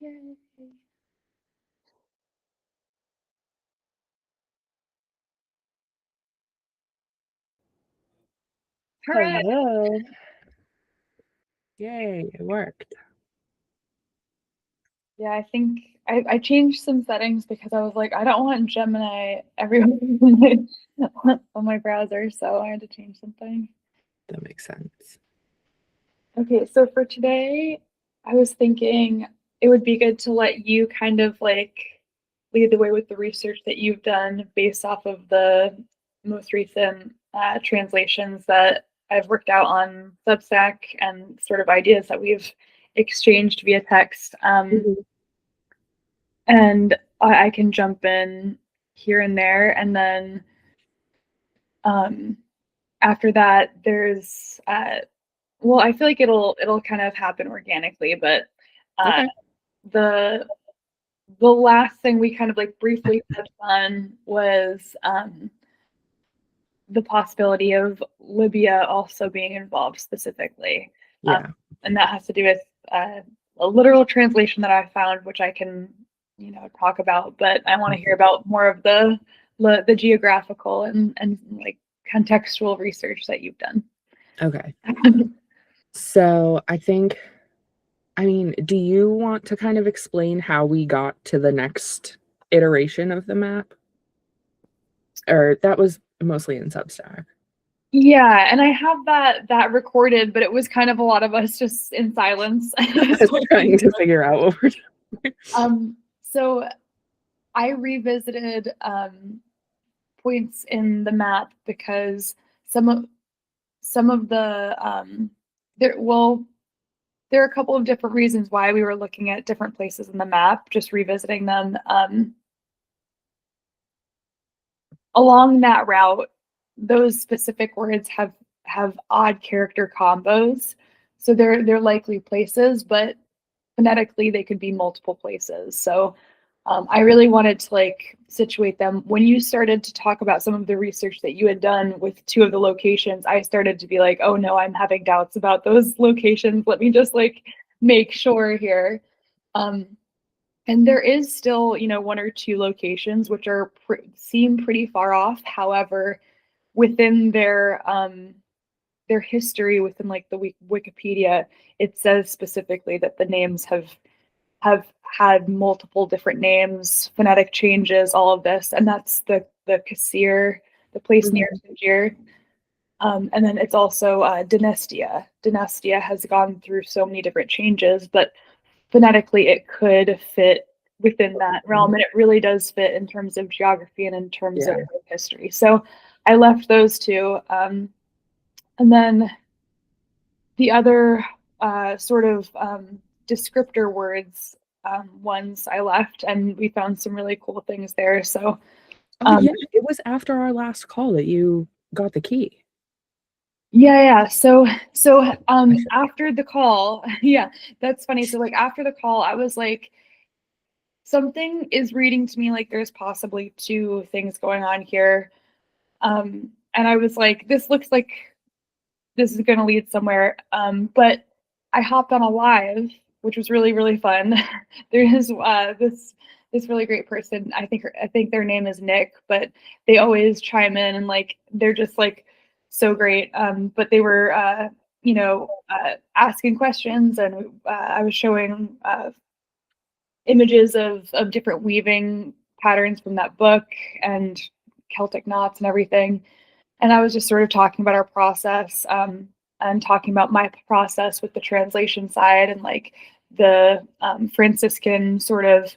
Yay. Hooray! Hello. Yay, it worked. Yeah, I think I changed some settings because I was like, I don't want Gemini everywhere on my browser, so I had to change something. That makes sense. Okay, so for today, I was thinking it would be good to let you kind of like lead the way with the research that you've done based off of the most recent translations that I've worked out on Substack and sort of ideas that we've exchanged via text. Mhm. And I can jump in here and there. And then um, after that, there's well, I feel like it'll kind of happen organically, but uh, Okay. the the last thing we kind of like briefly touched on was the possibility of Libya also being involved specifically, um, Yeah. and that has to do with a literal translation that I found, which I can talk about. But I want to hear about more of the geographical and like contextual research that you've done. Okay. So I mean, do you want to kind of explain how we got to the next iteration of the map? Or that was mostly in Substack. Yeah, and I have that recorded, but it was kind of a lot of us just in silence. Us trying to figure out what we're doing. So I revisited points in the map because some of some of the there are a couple of different reasons why we were looking at different places in the map, just revisiting them. Along that route, those specific words have odd character combos, so they're likely places, but phonetically they could be multiple places. So I really wanted to like situate them. When you started to talk about some of the research that you had done with two of the locations, I started to be like, oh no, I'm having doubts about those locations. Let me just like make sure here. Um, and there is still, one or two locations which seem pretty far off. However, within their history within like the Wikipedia, it says specifically that the names have had multiple different names, phonetic changes, all of this, and that's the Kasir, the place near Mhm. Tangier. And then it's also Dynastia. Dynastia has gone through so many different changes, but phonetically it could fit within that realm, and it really does fit in terms of geography and in terms of Yeah. history. So I left those two, and then the other sort of descriptor words ones I left, and we found some really cool things there. So Oh um, yeah, it was after our last call that you got the key. yeah. So I should. after the call, yeah, that's funny. So like after the call, I was like, something is reading to me like there's possibly two things going on here. And I was like, this looks like this is going to lead somewhere. But I hopped on a live, which was really really fun. There is this really great person. I think their name is Nick, but they always chime in and like they're just like so great. But they were asking questions, and I was showing images of different weaving patterns from that book and Celtic knots and everything. And I was just sort of talking about our process, and talking about my process with the translation side and like the Franciscan sort of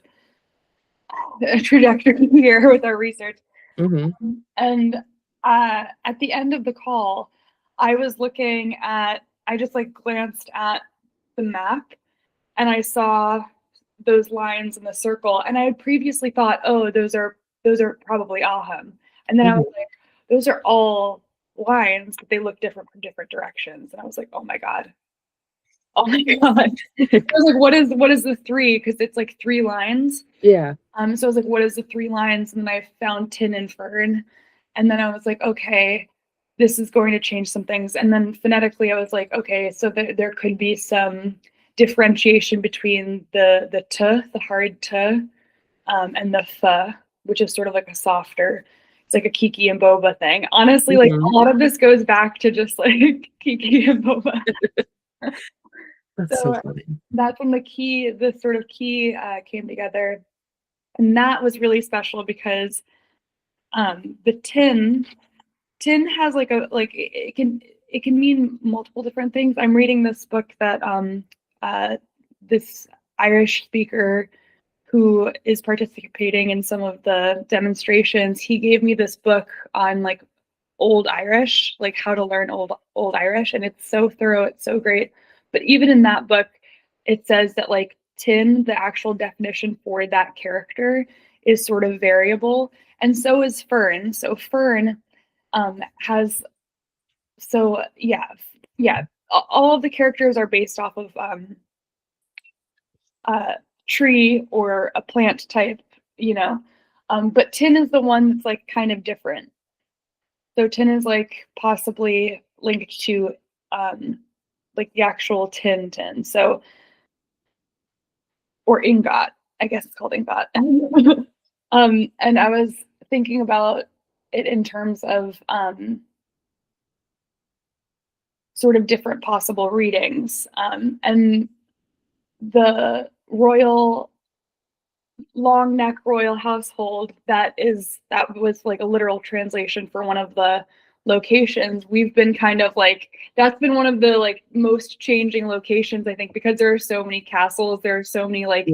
trajectory here with our research. Hmm. And at the end of the call, I just like glanced at the map, and I saw those lines in the circle. And I had previously thought, oh, those are probably Aham. And then I Hmm. was like, those are all lines, but they look different from different directions. And I was like, oh my God. Oh my God. I was like, what is the three? Because it's like three lines. Yeah. So I was like, what is the three lines? And then I found tin and fern. And then I was like, okay, this is going to change some things. And then phonetically, I was like, okay, so there could be some differentiation between the t, the hard t, and the th, which is sort of like a softer. It's like a Kiki and Boba thing. Honestly, like a lot of this goes back to just like Kiki and Boba. That's so So funny. that's when the sort of key came together, and that was really special because the tin has like it can mean multiple different things. I'm reading this book that this Irish speaker who is participating in some of the demonstrations, he gave me this book on like old Irish, like how to learn old Irish, and it's so thorough, it's so great. But even in that book, it says that like tin, the actual definition for that character, is sort of variable, and so is fern. So fern has so yeah. All of the characters are based off of a tree or a plant type, you know. But tin is the one that's like kind of different. So tin is like possibly linked to like the actual tin. So or ingot, I guess it's called ingot. And I was thinking about it in terms of sort of different possible readings. And the long neck royal household, that was like a literal translation for one of the locations. We've been kind of like, that's been one of the like most changing locations, I think, because there are so many castles, there are so many like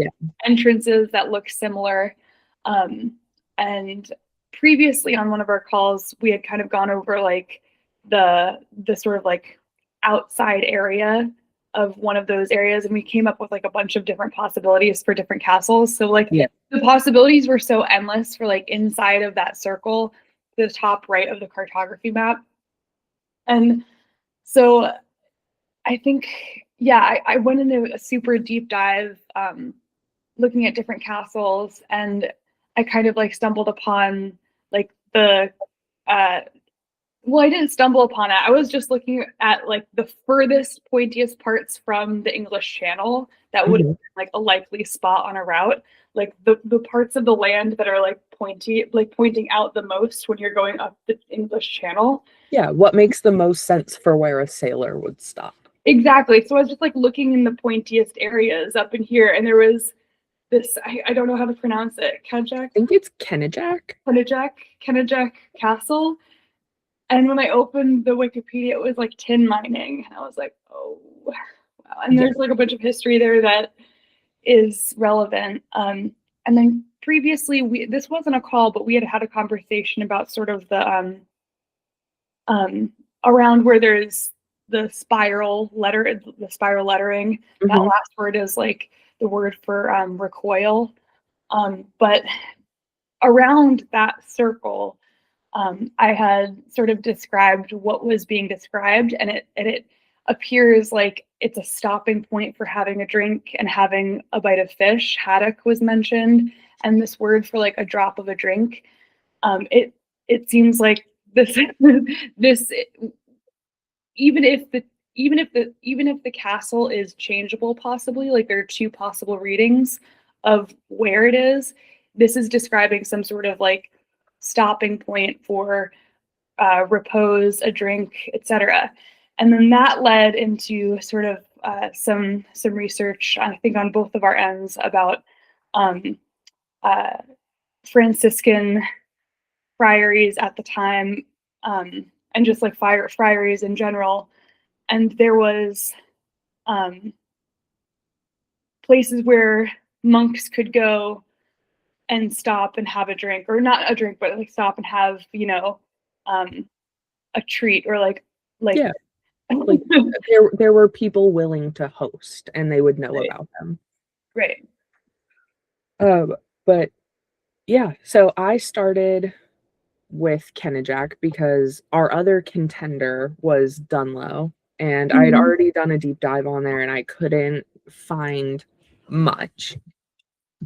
entrances that look similar. And previously on one of our calls, we had kind of gone over like the sort of like outside area of one of those areas, and we came up with like a bunch of different possibilities for different castles. So like the possibilities were so endless for like inside of that circle, the top right of the cartography map. And so I think, yeah, I went into a super deep dive looking at different castles, and I kind of like stumbled upon like the well, I didn't stumble upon it. I was just looking at like the furthest, pointiest parts from the English Channel that would have been like a likely spot on a route. Like the parts of the land that are like pointy, like pointing out the most when you're going up the English Channel. Yeah, what makes the most sense for where a sailor would stop. Exactly. So I was just like looking in the pointiest areas up in here, and there was this, I don't know how to pronounce it, I think it's Kenajak. Kenajak Castle. And when I opened the Wikipedia, it was like tin mining. And I was like, oh, wow. And there's like a bunch of history there that is relevant. And then previously, this wasn't a call, but we had a conversation about sort of the around where there's the spiral lettering. That last word is like the word for recoil. But around that circle, I had sort of described what was being described, and it appears like it's a stopping point for having a drink and having a bite of fish. Haddock was mentioned, and this word for like a drop of a drink. It seems like this this even if the castle is changeable, possibly like there are two possible readings of where it is. This is describing some sort of like stopping point for repose, a drink, etc. And then that led into sort of some research, I think, on both of our ends about uh, Franciscan friaries at the time, and just like friaries in general. And there was places where monks could go and stop and have a drink, or not a drink, but like stop and have, a treat, or like Yeah. Like there were people willing to host, and they would know about them. Right. But yeah, so I started with Kenajak because our other contender was Dunlow, and I had already done a deep dive on there, and I couldn't find much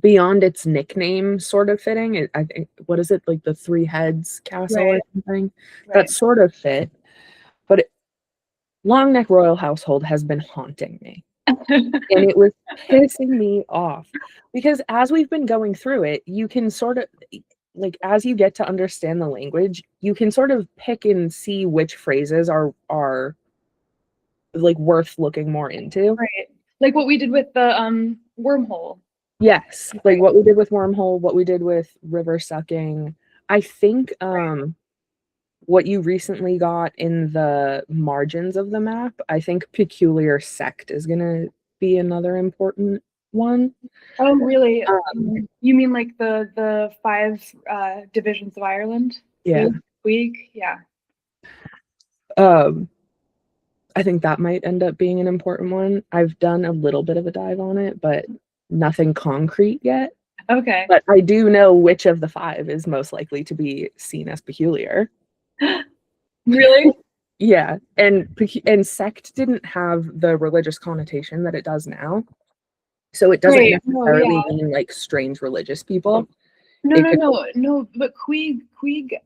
beyond its nickname sort of fitting. I think, what is it, like the Three Heads Castle or something? That sort of fit, but Long Neck Royal Household has been haunting me. And it was pissing me off because as we've been going through it, you can sort of like as you get to understand the language, you can sort of pick and see which phrases are like worth looking more into. Right. Like what we did with the wormhole. Yes, like what we did with wormhole, what we did with river sucking. I think what you recently got in the margins of the map, I think peculiar sect is going to be another important one. Oh, really? Um, You mean like the five divisions of Ireland? yeah. Puig? Yeah. Um, I think that might end up being an important one. I've done a little bit of a dive on it, but nothing concrete yet. Okay. But I do know which of the five is most likely to be seen as peculiar. Really? Yeah, and sect didn't have the religious connotation that it does now. So it doesn't Right. No, yeah. necessarily mean like strange religious people. No, It no, could, no. But Queeg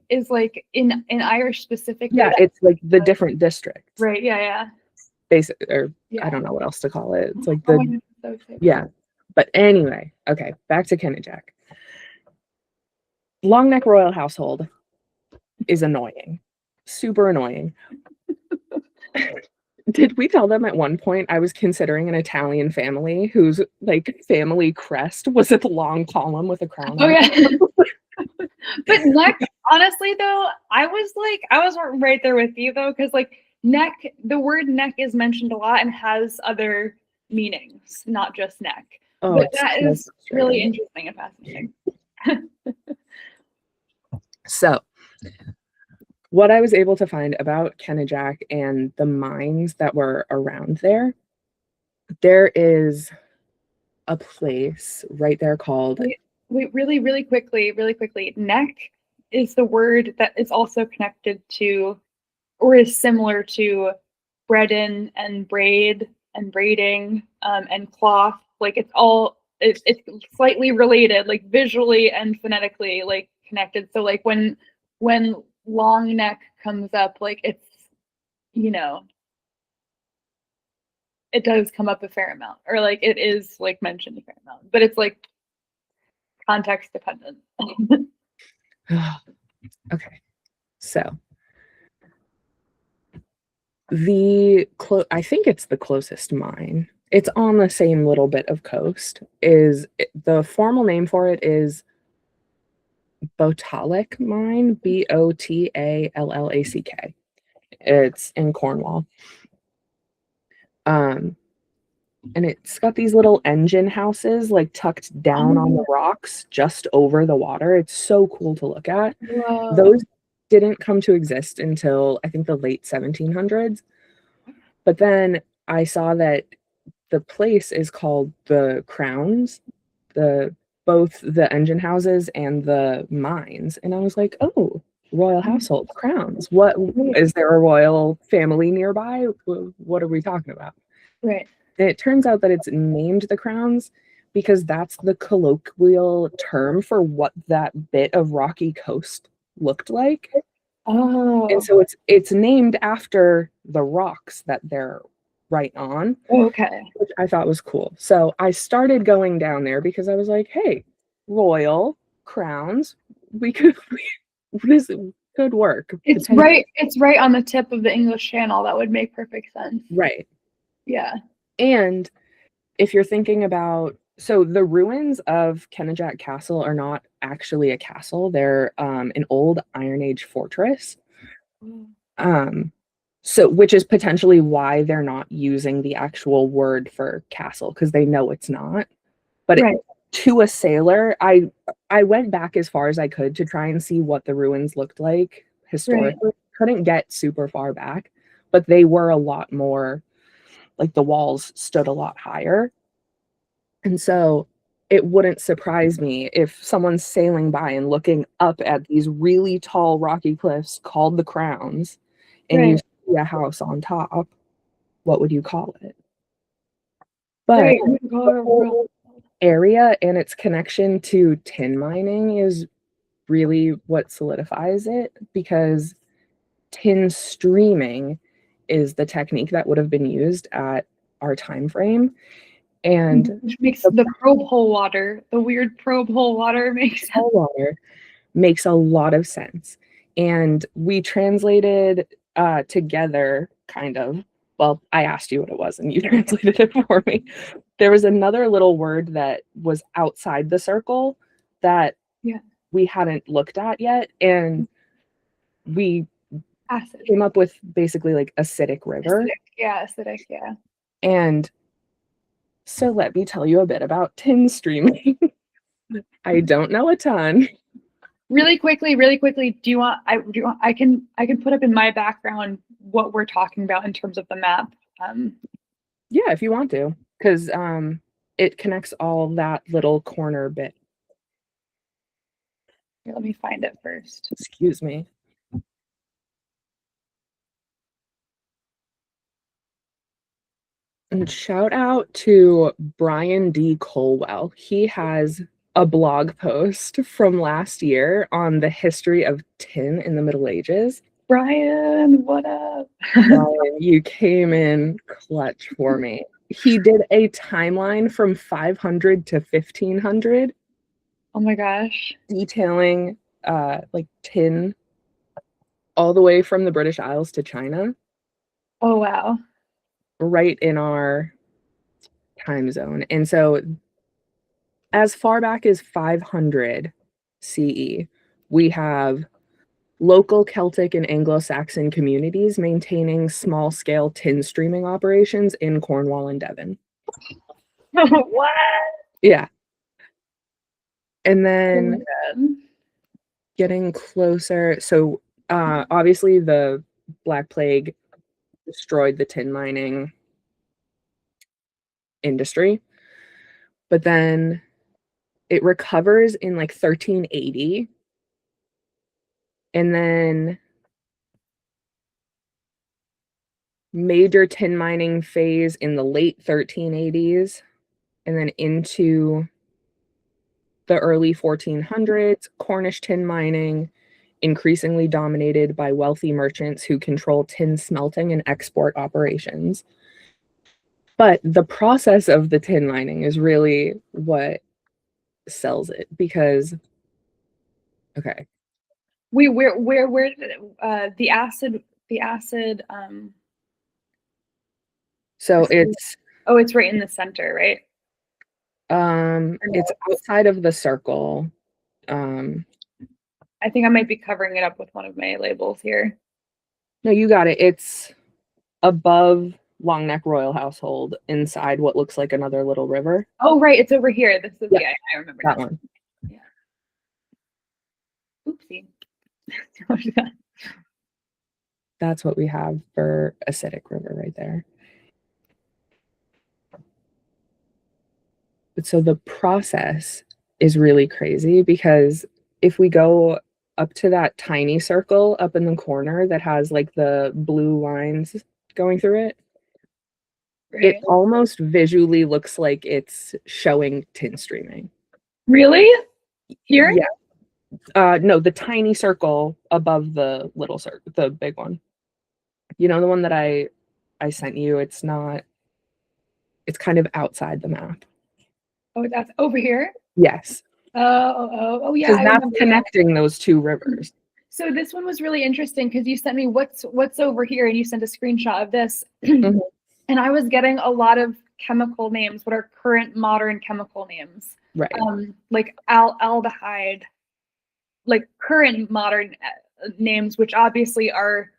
is like in Irish specifically. yeah, it's like the different districts. Right. Yeah. Yeah. Basic, or Yeah. I don't know what else to call it. It's like Oh, the yeah. But anyway, okay, back to Kennejack. Longneck Royal Household is annoying. Super annoying. Did we tell them at one point I was considering an Italian family whose like family crest was a long column with a crown Oh on yeah. it? But neck, honestly though, I was right there with you though, because like neck, the word neck is mentioned a lot and has other meanings, not just neck. Oh, But it's that so is really frustrating. interesting and fascinating. So, what I was able to find about Kennejack and the mines that were around there, there is a place right there called Wait, really quickly. Neck is the word that is also connected to, or is similar to, breadin and braid and braiding and cloth. Like it's slightly related, like visually and phonetically, like connected. So like when long neck comes up, like it's you know it does come up a fair amount, or like it is like mentioned a fair amount, but it's like context dependent. okay. So, the I think it's the closest mine. It's on the same little bit of coast. The formal name for it is Botalic Mine, Botallack. It's in Cornwall. And it's got these little engine houses like tucked down on the rocks just over the water. It's so cool to look at. Whoa. Those didn't come to exist until I think the late 1700s. But then I saw that the place is called the Crowns, the both the engine houses and the mines. And I was like, oh, royal household, Crowns. What is there a royal family nearby? What are we talking about? Right. And it turns out that it's named the Crowns because that's the colloquial term for what that bit of rocky coast looked like. Oh. And so it's named after the rocks that they're right on. Okay. Which I thought was cool. So I started going down there because I was like, hey, royal crowns, this could work. It's right on the tip of the English Channel. That would make perfect sense. Right. Yeah. And if you're thinking about, so the ruins of Kennejack Castle are not actually a castle. They're an old Iron Age fortress. So which is potentially why they're not using the actual word for castle, because they know it's not. But right. To a sailor, I went back as far as I could to try and see what the ruins looked like historically. Right. Couldn't get super far back, but they were a lot more, like the walls stood a lot higher. And so it wouldn't surprise me if someone's sailing by and looking up at these really tall rocky cliffs called the Crowns, and right. You see a house on top. What would you call it? But right. The whole area and its connection to tin mining is really what solidifies it, because tin streaming is the technique that would have been used at our time frame. And which makes the probe hole water, the weird probe hole water makes sense. water makes a lot of sense. And we translated together, kind of. Well, I asked you what it was and you translated it for me. There was another little word that was outside the circle that we hadn't looked at yet. And we came up with basically like acidic river. Acidic, yeah. And so let me tell you a bit about tin streaming. I don't know a ton. Really quickly, do you want I can put up in my background what we're talking about in terms of the map. Yeah, if you want to, because it connects all that little corner bit. Here, let me find it first. Excuse me. And shout out to Brian D. Colwell. He has a blog post from last year on the history of tin in the Middle Ages. Brian, what up? Brian, you came in clutch for me. He did a timeline from 500 to 1500. Oh my gosh. Detailing like tin all the way from the British Isles to China. Oh wow. Right in our time zone. And so as far back as 500 CE, we have local Celtic and Anglo-Saxon communities maintaining small-scale tin streaming operations in Cornwall and Devon. What? Yeah. And then getting closer. So obviously the Black Plague destroyed the tin mining industry, but then it recovers in like 1380. And then major tin mining phase in the late 1380s, and then into the early 1400s, Cornish tin mining, increasingly dominated by wealthy merchants who control tin smelting and export operations. But the process of the tin mining is really what sells it, because okay. Where the acid So it's it's right in the center, right? It's outside of the circle. I think I might be covering it up with one of my labels here. No, you got it. It's above Long Neck Royal Household, inside what looks like another little river. Oh, right. It's over here. This is, yeah, I remember that one. Yeah. Oopsie. That's what we have for acidic river right there. But so the process is really crazy, because if we go up to that tiny circle up in the corner that has like the blue lines going through it, it almost visually looks like it's showing tin streaming. Really? Here? Yeah. No, the tiny circle above the little circle, the big one. You know, the one that I sent you, it's not, it's kind of outside the map. Oh, that's over here? Yes. Oh, yeah. Because that's connecting those two rivers. So this one was really interesting because you sent me what's over here, and you sent a screenshot of this. Mm-hmm. And I was getting a lot of chemical names, what are current modern chemical names. Right. Like aldehyde, like current modern names, which obviously are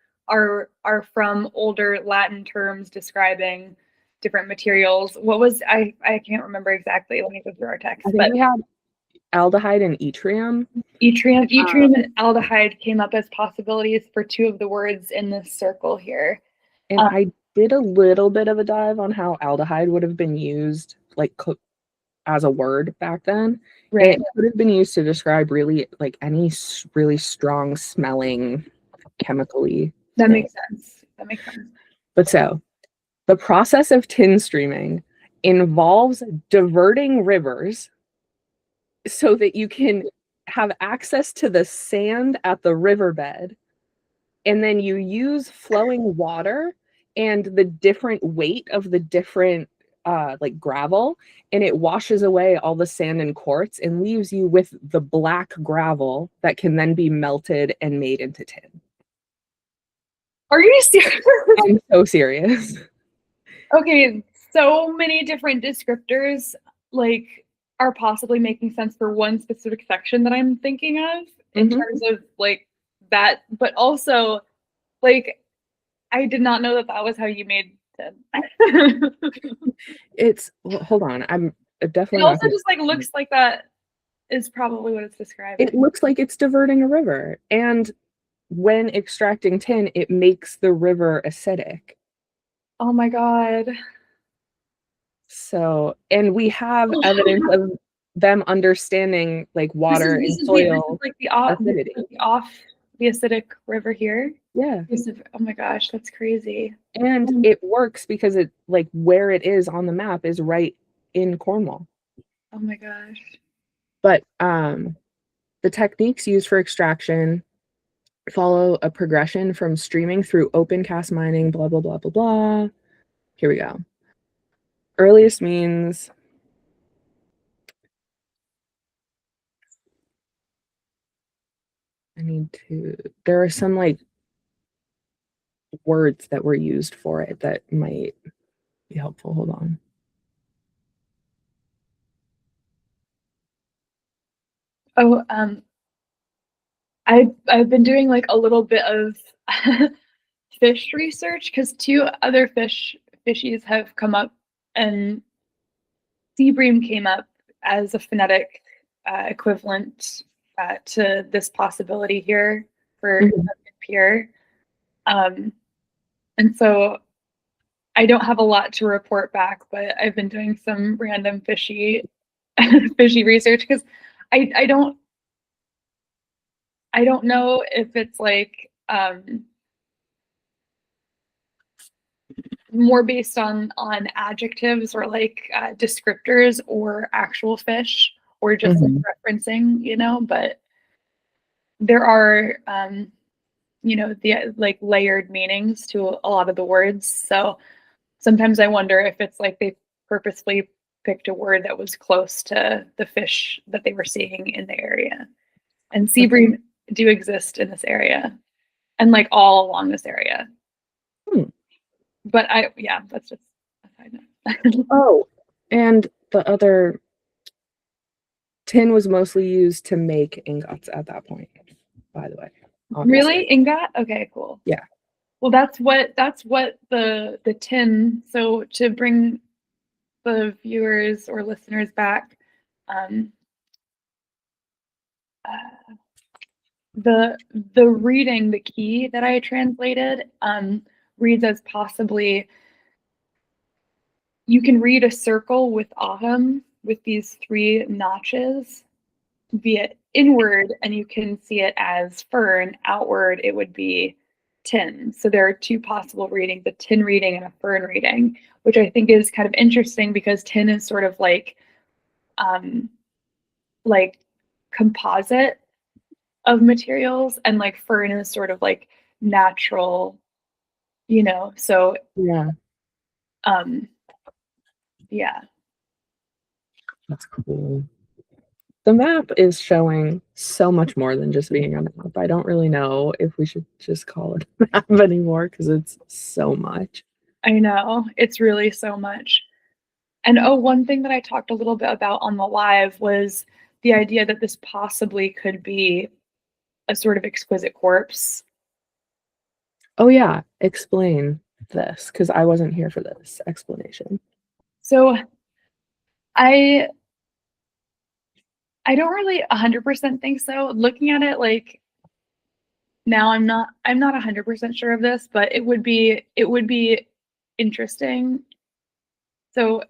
from older Latin terms describing different materials. What was I can't remember exactly. Let me go through our text. I think we had aldehyde and yttrium. Yttrium and aldehyde came up as possibilities for two of the words in this circle here. And I did a little bit of a dive on how aldehyde would have been used like as a word back then. Right. And it could have been used to describe really like any really strong smelling chemically. That makes sense. But so the process of tin streaming involves diverting rivers so that you can have access to the sand at the riverbed, and then you use flowing water and the different weight of the different like gravel, and it washes away all the sand and quartz and leaves you with the black gravel that can then be melted and made into tin. Are you serious? I'm so serious. Okay, so many different descriptors like are possibly making sense for one specific section that I'm thinking of in Mhm. terms of like that, but also like I did not know that that was how you made tin. It's well, hold on. I'm It definitely not also gonna. just like looks like that is probably what it's It describing. looks like it's diverting a river, and when extracting tin, it makes the river acidic. Oh my God. So, and we have evidence of them understanding like water and This is soil like acidity. the acidic river here. Yeah. Oh my gosh, that's crazy. And it works because it like where it is on the map is right in Cornwall. Oh my gosh. But the techniques used for extraction follow a progression from streaming through open cast mining, blah blah blah blah blah. Here we go. Earliest means I need to there are some like words that were used for it that might be helpful. Hold on. Oh, I've been doing like a little bit of fish research because two other fishies have come up, and sea bream came up as a phonetic equivalent to this possibility here for Mhm. peer. Um, and so I don't have a lot to report back, but I've been doing some random fishy research because I don't know if it's like more based on adjectives or like descriptors or actual fish or just like Mhm. referencing, but there are the like layered meanings to a lot of the words. So sometimes I wonder if it's like they purposefully picked a word that was close to the fish that they were seeing in the area. And sea bream do exist in this area and like all along this area. Hmm. But yeah, that's just a side note. Oh, and the other tin was mostly used to make ingots at that point, by the way, obviously. Really? Ingot? Okay, cool. Yeah. Well, that's what the tin. So to bring the viewers or listeners back, um, uh, the reading, the key that I translated, reads as possibly you can read a circle with autumn with these three notches via inward, and you can see it as fern. Outward, it would be tin. So there are two possible readings: a tin reading and a fern reading, which I think is kind of interesting because tin is sort of um, like composite of materials, and like fern is sort of like natural, So Yeah, um, yeah, that's cool. The map is showing so much more than just being a map. I don't really know if we should just call it a map anymore because it's so much. I know it's really so much. And oh, one thing that I talked a little bit about on the live was the idea that this possibly could be a sort of exquisite corpse. Oh yeah, explain this because I wasn't here for this explanation. So I I don't really 100% think so. Looking at it like now I'm not 100% sure of this, but it would be interesting. So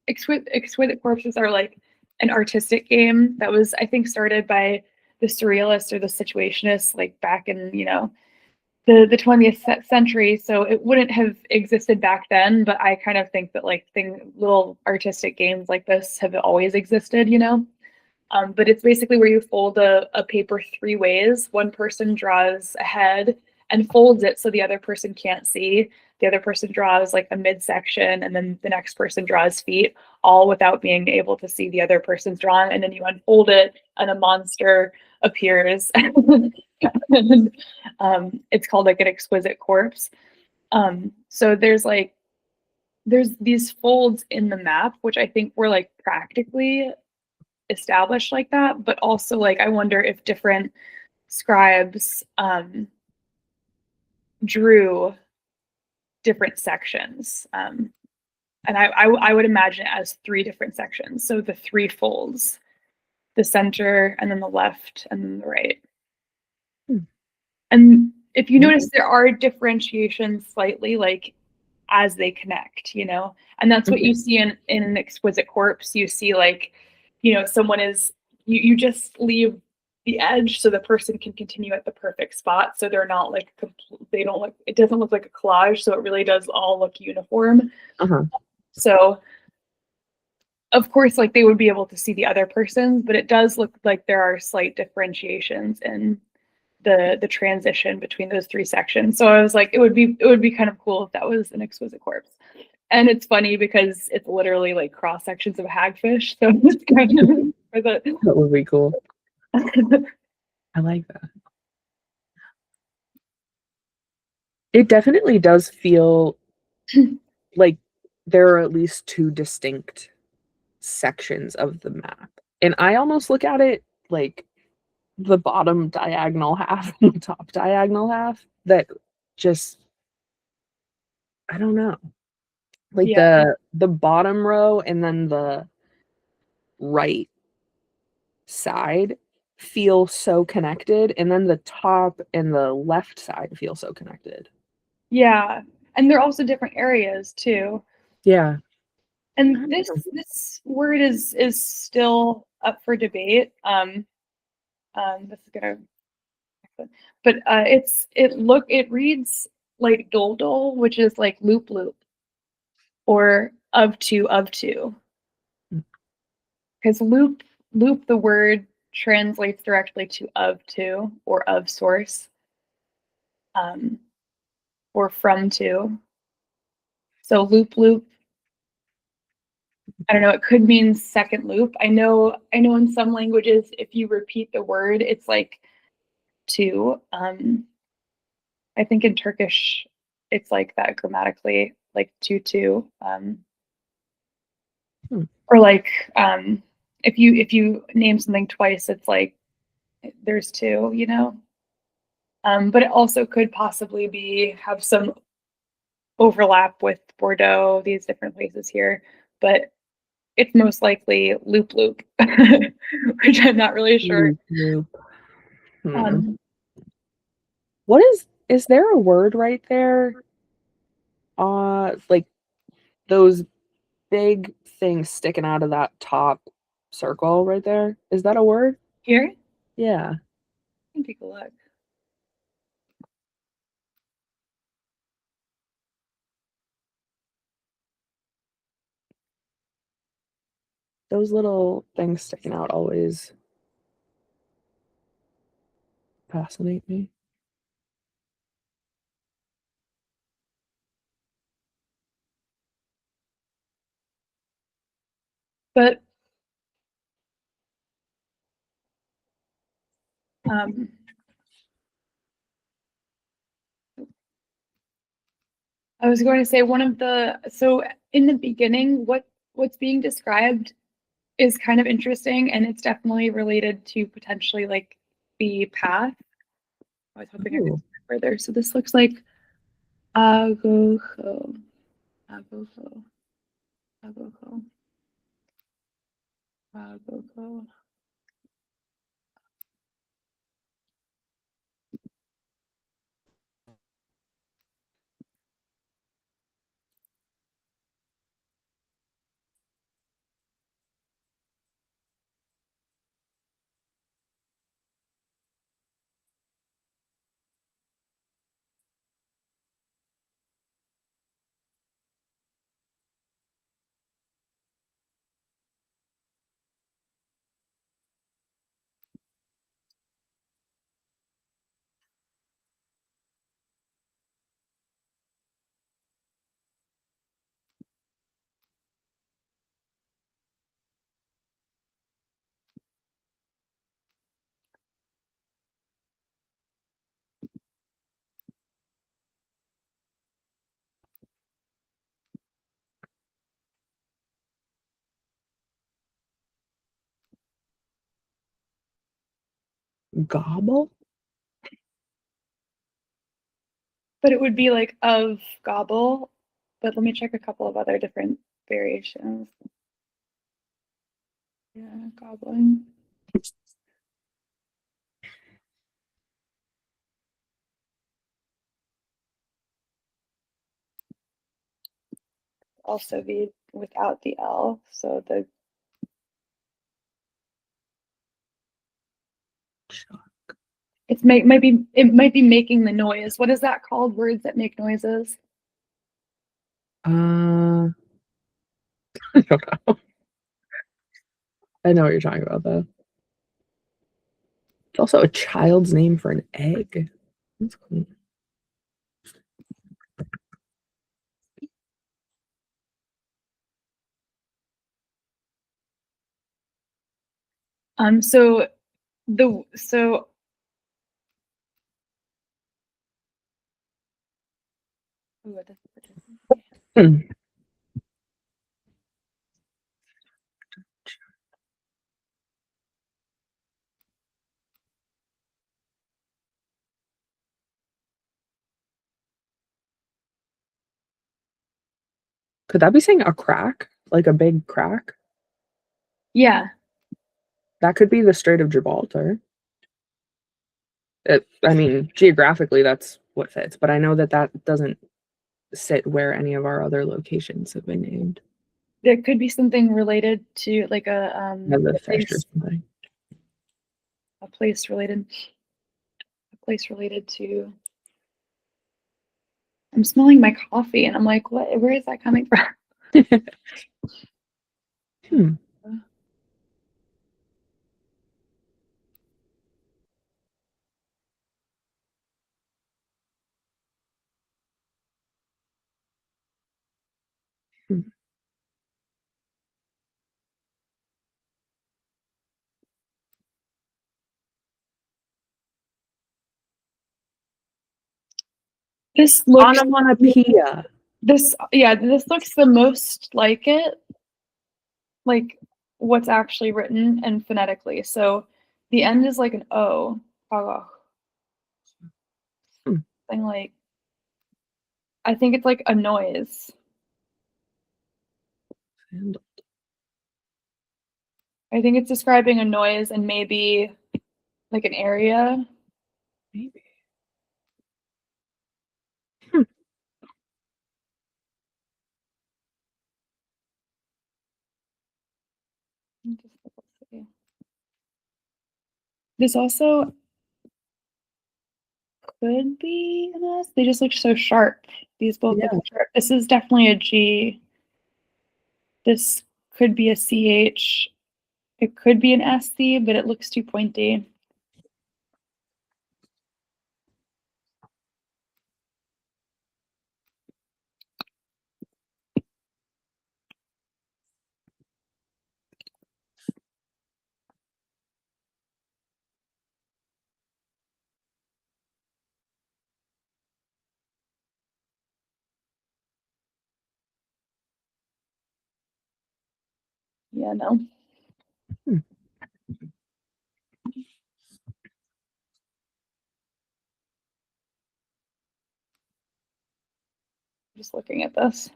exquisite corpses are like an artistic game that was I think started by the surrealists or the situationists like back in the 20th century, so it wouldn't have existed back then, but I kind of think that like little artistic games like this have always existed. But it's basically where you fold a paper three ways. One person draws a head, and folds it so the other person can't see. The other person draws like a midsection, and then the next person draws feet, all without being able to see the other person's drawing. And then you unfold it, and a monster appears. And it's called like an exquisite corpse. So there's these folds in the map, which I think were like practically established like that, but also like I wonder if different scribes drew different sections. And I would imagine it as three different sections. So the three folds, the center, and then the left, and then the right. Hmm. And if you notice, there are differentiations slightly, like as they connect, you know, and that's what you see in an exquisite corpse. You see like, you know, someone is you just leave the edge so the person can continue at the perfect spot. So they're not like they don't look. It doesn't look like a collage. So it really does all look uniform. Uh-huh. So of course, like they would be able to see the other person's, but it does look like there are slight differentiations in the transition between those three sections. So I was like, it would be kind of cool if that was an exquisite corpse. And it's funny because it's literally like cross sections of hagfish. So it's kind of for the That would be cool. I like that. It definitely does feel like there are at least two distinct sections of the map. And I almost look at it like the bottom diagonal half and the top diagonal half that just I don't know. Like yeah. the bottom row and then the right side feel so connected and then the top and the left side feel so connected. Yeah. And they're also different areas too. Yeah. And this word is still up for debate. This is gonna but it reads like dol dol, which is like loop loop or of two. Because loop the word translates directly to of to or of source, um, or from to. So loop loop, I don't know, it could mean second loop. I know in some languages if you repeat the word it's like two. I think in Turkish it's like that grammatically, like two. Hmm. Or like if you name something twice it's like there's two, you know. But it also could possibly have some overlap with Bordeaux, these different places here, but it's most likely loop loop, which I'm not really sure. Loop, loop. Hmm. Um, What is there a word right there? Like those big things sticking out of that top circle right there. Is that a word? Here, Yeah. you can take a look. Those little things sticking out always fascinate me. But um, I was going to say so in the beginning, what's being described is kind of interesting, and it's definitely related to potentially like the path. I was hoping I could Ooh. see further. So this looks like agoho, agoho, agoho, agoho. Gobble? But it would be like of gobble. But let me check a couple of other different variations. Yeah, gobbling. Also be without the L. So the it might be making the noise. What is that called? Words that make noises? I don't know. I know what you're talking about though. It's also a child's name for an egg. That's cool. So the so ooh, Hmm. Could that be saying a crack? Like a big crack? yeah, That could be the Strait of Gibraltar. I mean, geographically, that's what fits, but I know that that doesn't sit where any of our other locations have been named. there could be something related to like As a fish or something. a place related to. I'm smelling my coffee and I'm like, what? Where is that coming from? Hmm. Hmm. This looks Onomatopoeia. this looks the most like it, like what's actually written and phonetically. So the end is like an O. Oh, Hmm. thing like I think it's like a noise. I think it's describing a noise and maybe like an area. Maybe. Hmm. This also could be an S. They just look so sharp. These both look Yeah. sharp. This is definitely a G. This could be a CH. It could be an SC, but it looks too pointy. Yeah, no. Hmm. Just looking at this.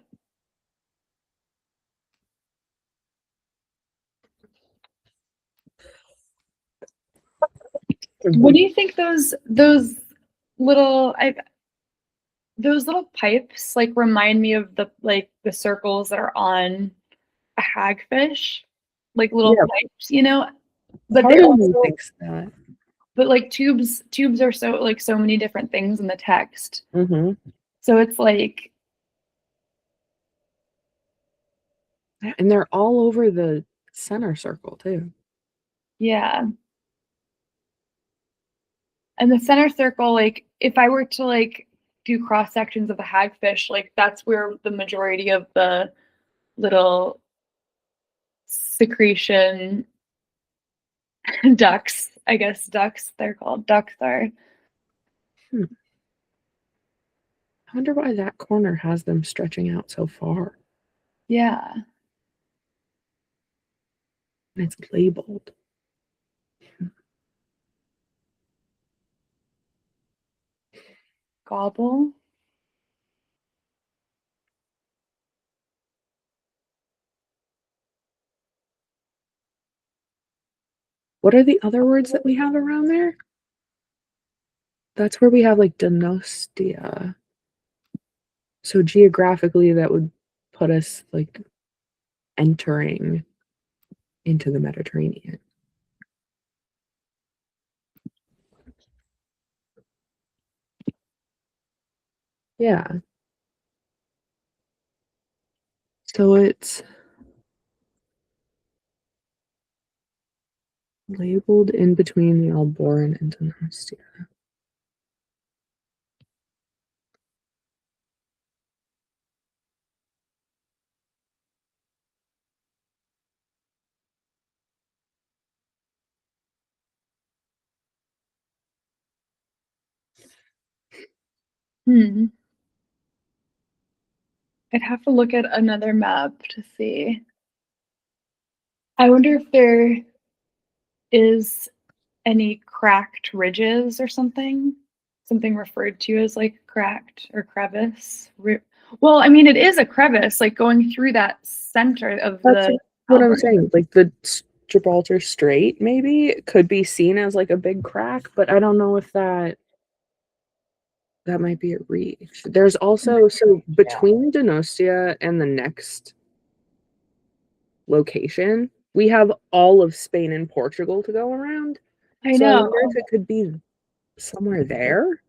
What do you think little I those little pipes like remind me of the circles that are on a hagfish, like little Yeah. pipes, you know? But they Part of me also thinks that. but like tubes are so many different things in the text. Mm-hmm. So it's like And they're all over the center circle too. yeah. And the center circle, like if I were to like do cross sections of a hagfish, like that's where the majority of the little secretion ducts, I guess ducts, they're called ducts are. Hmm. I wonder why that corner has them stretching out so far. Yeah. And it's labeled. Gobble. What are the other words that we have around there? That's where we have like Donostia. So geographically, that would put us like entering into the Mediterranean. Yeah. So it's labeled in between the Alboran and Donostia. I'd have to look at another map to see. I wonder if there is any cracked ridges or something referred to as like cracked or crevice. Well, I mean, it is a crevice, like going through that center of That's the what I'm Alberta. saying. Like the Gibraltar Strait maybe could be seen as like a big crack, but I don't know if that might be a reach. There's also so between Donostia and the next location, we have all of Spain and Portugal to go around. I So I know. wonder if it could be somewhere there,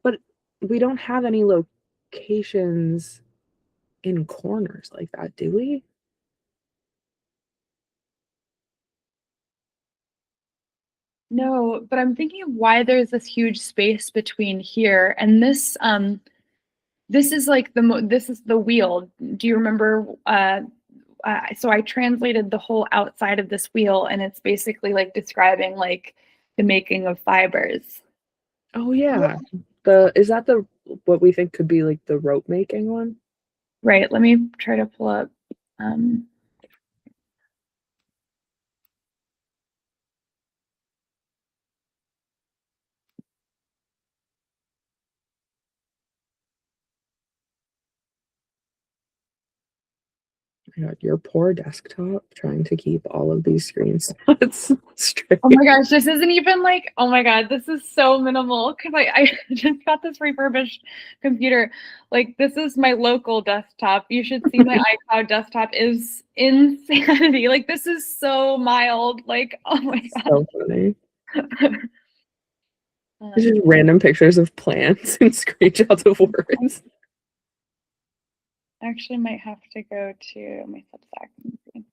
but we don't have any locations in corners like that, do we? No, but I'm thinking of why there's this huge space between here and this. This is like this is the wheel. Do you remember? So I translated the whole outside of this wheel, and it's basically like describing like the making of fibers. Oh yeah. The is that the what we think could be like the rope making one? Right. Let me try to pull up. Um, My God, your poor desktop trying to keep all of these screens straight. oh my gosh, this isn't even like, oh my God, this is so minimal because I just got this refurbished computer. Like, this is my local desktop. You should see my iCloud desktop is insanity. Like, this is so mild. Like, oh my God. So funny. It's just random pictures of plants and screenshots of words. Actually might have to go to my Substack and see.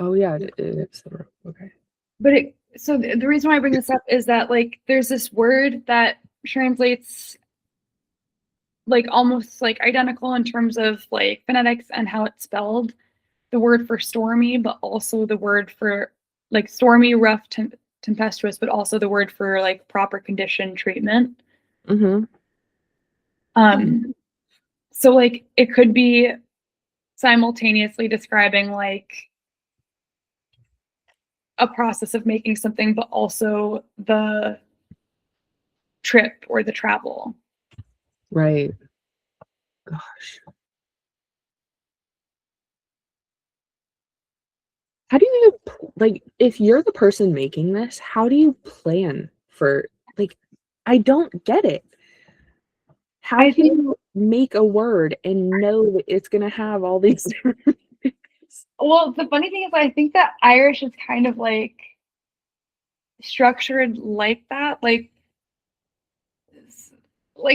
Oh yeah, it's okay. But so the reason why I bring this up is that like there's this word that translates like almost like identical in terms of like phonetics and how it's spelled. The word for stormy, but also the word for like stormy, rough, tempestuous, but also the word for like proper condition treatment. Mm-hmm. So like it could be simultaneously describing like a process of making something, but also the trip or the travel. Right. Gosh. How do you like if you're the person making this, how do you plan for like I don't get it. How I can think, you make a word and know that it's gonna have all these different things? well, the funny thing is, I think that Irish is kind of like structured like that. Like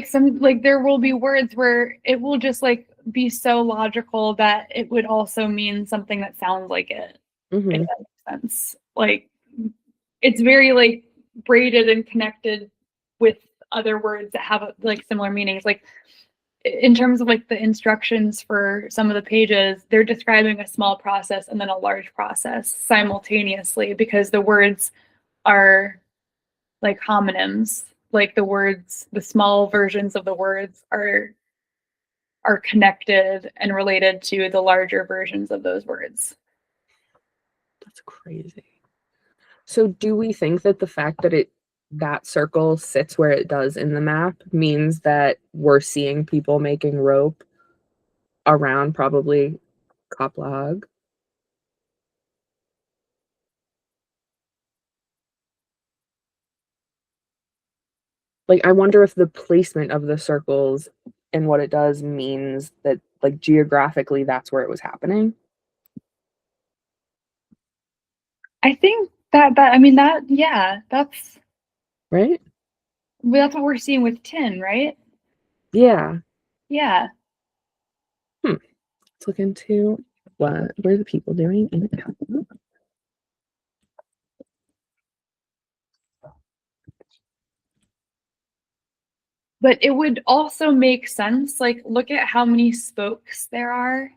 some, like there will be words where it will just like be so logical that it would also mean something that sounds like it, if Mm-hmm. that makes sense. Like, it's very like braided and connected with other words that have like similar meanings. Like in terms of like the instructions for some of the pages, they're describing a small process and then a large process simultaneously because the words are like homonyms. Like the small versions of the words are connected and related to the larger versions of those words. That's crazy. So do we think that the fact that that circle sits where it does in the map means that we're seeing people making rope around probably Kaplag? Like, I wonder if the placement of the circles and what it does means that, like, geographically, that's where it was happening, I think that I mean that yeah, right? that's what we're seeing with tin, right? Yeah. Yeah. Hmm. Let's look into what are the people doing in Kaplag. But it would also make sense, like look at how many spokes there are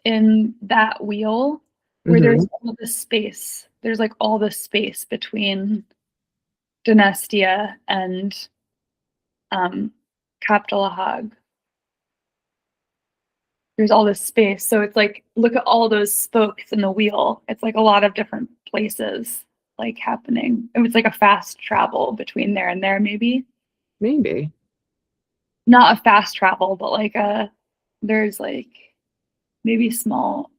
in that wheel where Mm-hmm. there's all this space. There's like all this space between Dynastia and um Kaptalahag. There's all this space. So it's like look at all those spokes in the wheel. It's like a lot of different places like happening. It was like a fast travel between there and there, maybe. Maybe. Not a fast travel, but like there's like maybe small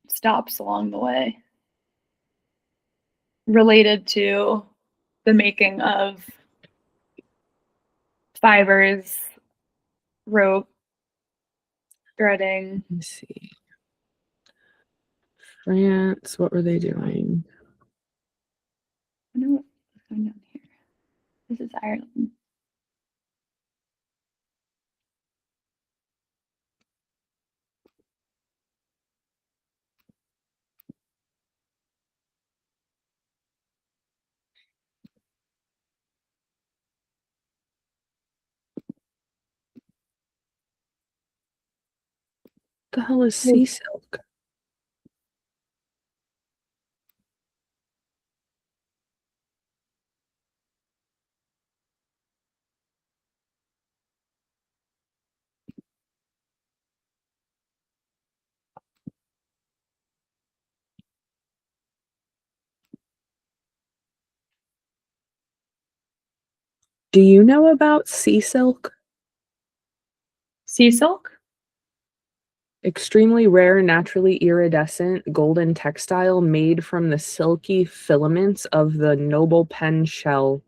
stops along the way related to the making of fibers, rope, threading. Let's see. France, what were they doing? I know what's going on here. This is Ireland. The hell is sea silk? Do you know about sea silk? Sea silk? Extremely rare, naturally iridescent golden textile made from the silky filaments of the noble pen shell,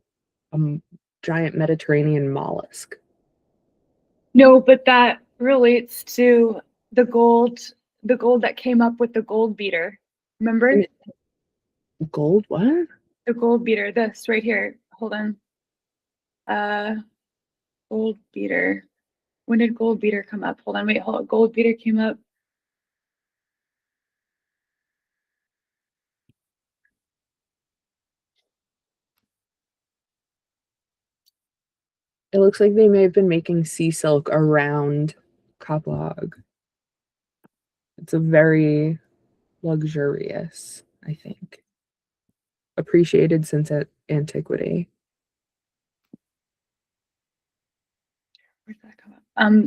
a giant Mediterranean mollusk. No, but that relates to the gold, the gold that came up with the gold beater. Remember? And gold, what? The gold beater, this right here. Hold on. Uh Gold beater. When did gold beater come up? Hold on, wait, hold on. Gold beater came up. It looks like they may have been making sea silk around Kaplag. It's a very luxurious, I think. Appreciated since antiquity. Where's that come up?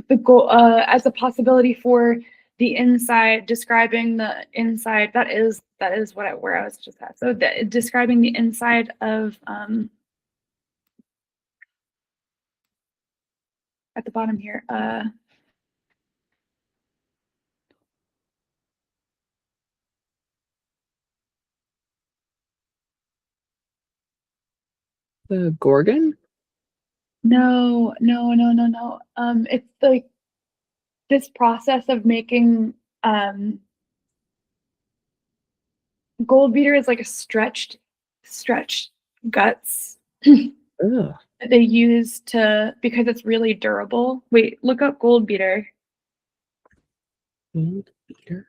The goal as a possibility for the inside, describing the inside. That is where I was just at. So describing the inside of at the bottom here. The Gorgon? No, no, no, no, no. It's like this process of making gold beater is like a stretched guts Ugh. that they use to because it's really durable. Wait, look up gold beater. Gold beater.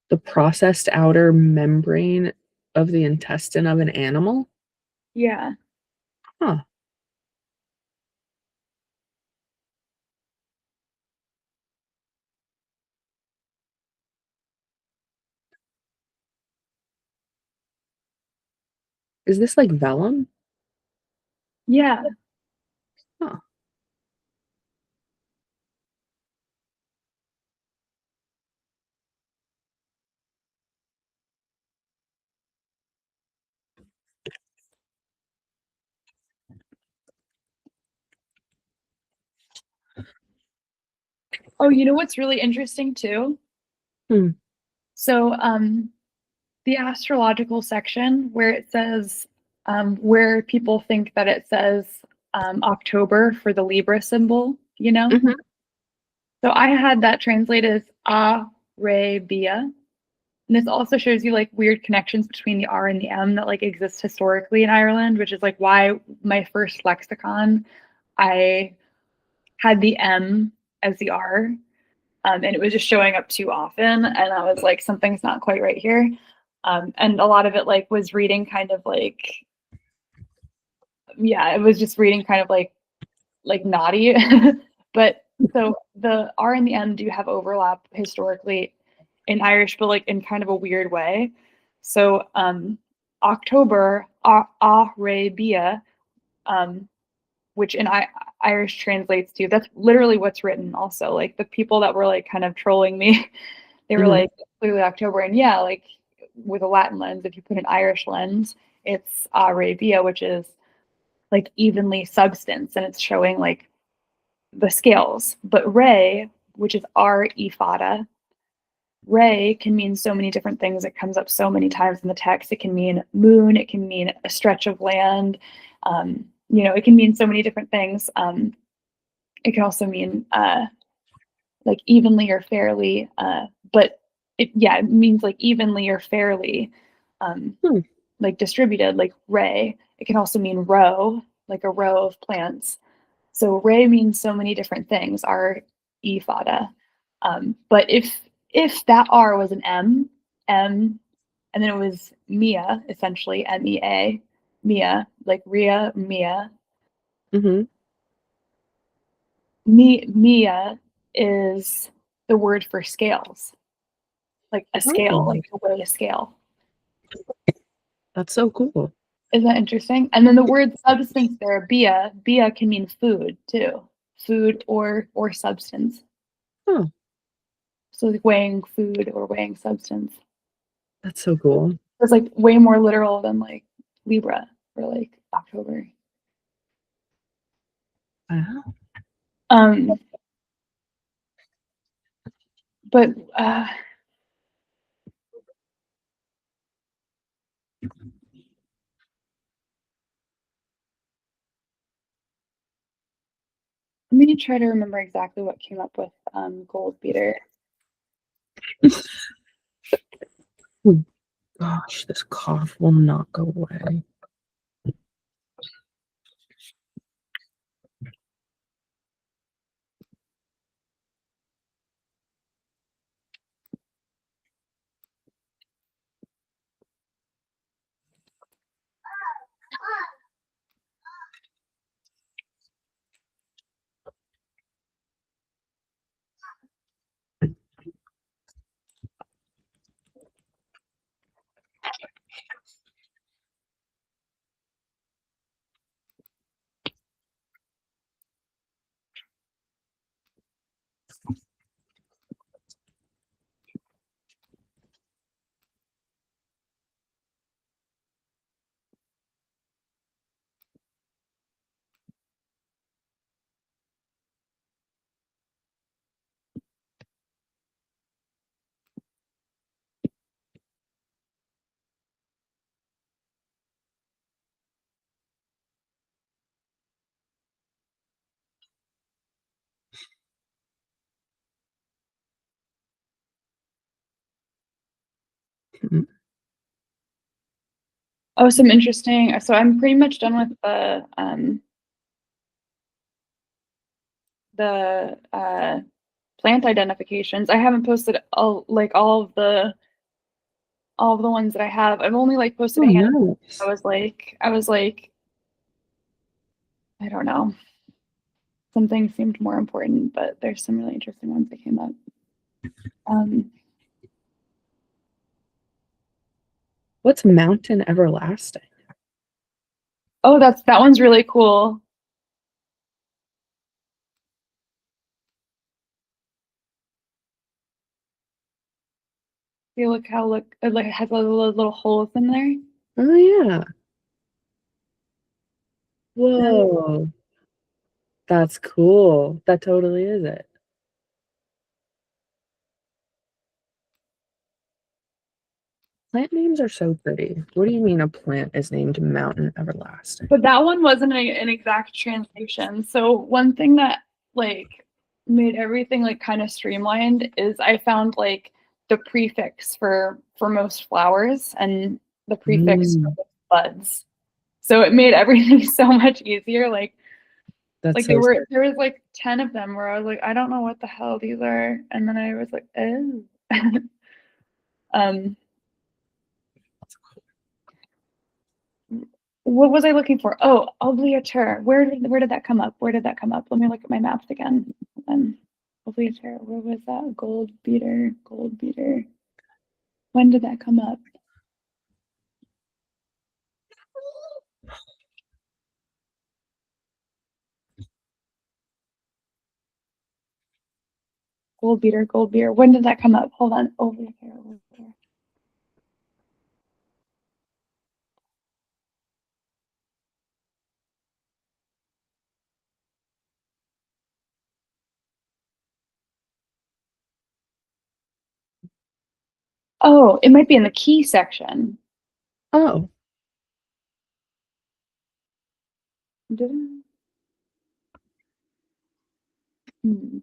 The processed outer membrane of the intestine of an animal? Yeah. Huh. Is this like vellum? Yeah. Huh. Oh, you know what's really interesting too? Hmm. So, the astrological section where it says, where people think that it says October for the Libra symbol, you know? Mhm. So I had that translated as Arabia. And this also shows you like weird connections between the R and the M that like exist historically in Ireland, which is like why my first lexicon, I had the M as the R. And it was just showing up too often. And I was like, something's not quite right here. And a lot of it like was reading kind of like, yeah, it was just reading kind of like naughty. But so the R and the M do have overlap historically in Irish, but like in kind of a weird way. So October, Arabia, um, which in Irish translates to, that's literally what's written also. Like the people that were like kind of trolling me, they were Mhm. like, clearly October. And yeah, like with a Latin lens, if you put an Irish lens, it's Arabia, which is like evenly substance, and it's showing like the scales. But Ray, which is R E fata, Ray can mean so many different things. It comes up so many times in the text. It can mean moon. It can mean a stretch of land. It can mean so many different things. It can also mean like evenly or fairly, but it means like evenly or fairly, um, Hmm. like distributed, like ray. It can also mean row, like a row of plants. So ray means so many different things. R E fata. But if that R was an M, and then it was Mia, essentially MEA, Mia, like Ria, Mia. Mhm. Mia is the word for scales, like a scale, Oh, like to weigh a scale. that's so cool. Isn't that interesting? And then the word substance there, bia can mean food too, food or substance. Oh, So like weighing food or weighing substance. that's so cool. It's like way more literal than like Libra or like October. Wow. Um, but let me try to remember exactly what came up with gold beater. Oh, gosh, this cough will not go away. Mhm. Oh, some interesting. So I'm pretty much done with the plant identifications. I haven't posted all of the ones that I have. I've only like posted Oh, a handful. nice. I was like, I don't know. Something seemed more important, but there's some really interesting ones that came up. Um, What's Mountain Everlasting? oh, that one's really cool. See, look how it like has little holes in there. Oh, yeah. Yeah. Whoa. That's cool. That totally is it. Plant names are so pretty. What do you mean a plant is named Mountain Everlasting? But that one wasn't an exact translation. So one thing that like made everything like kind of streamlined is I found like the prefix for most flowers and the prefix for Mm, the buds. So it made everything so much easier. that's Like so sick. there was like 10 of them where I was like, I don't know what the hell these are. And then I was like, oh. um what was I looking for? Oh, obliature. Where did that come up? Where did that come up? Let me look at my maps again. Obliature. Where was that? Gold beater. Gold beater. When did that come up? Gold beater. Gold beater. When did that come up? Hold on. Obliature. Oh, it might be in the key section. Oh, Did it? Hmm.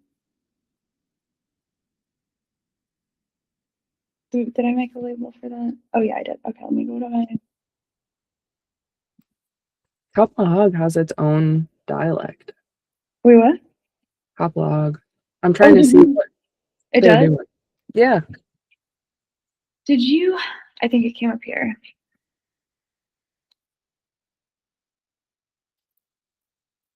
Did I make a label for that? Oh yeah, I did. Okay, let me go to my. Kapahag has its own dialect. Wait, what? Kapahag. I'm Oh, trying to see what it they're does? doing. Yeah. Did you? I think it came up here.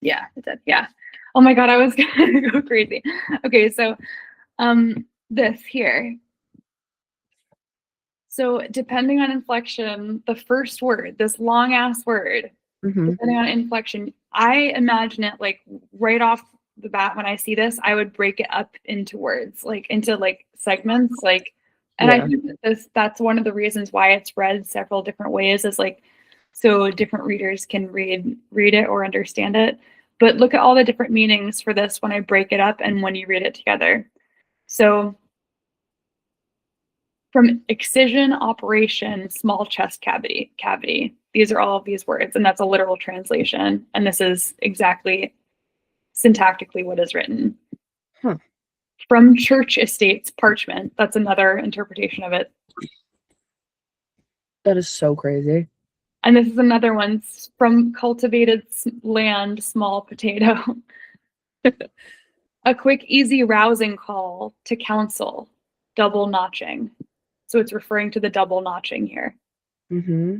Yeah, it did. Yeah. Oh my God, I was gonna go crazy. Okay, so this here. So depending on inflection, the first word, this long ass word, Hmm. depending on inflection, I imagine it like right off the bat when I see this, I would break it up into words, like into like segments, like and I Yeah. think that's one of the reasons why it's read several different ways is like so different readers can read it or understand it. But look at all the different meanings for this when I break it up and when you read it together. So from excision, operation, small chest cavity. These are all of these words, and that's a literal translation. And this is exactly syntactically what is written. Huh. From church estates, parchment. That's another interpretation of it. That is so crazy. And this is another one from cultivated land, small potato. A quick, easy, rousing call to counsel, double notching. So it's referring to the double notching here. Hmm.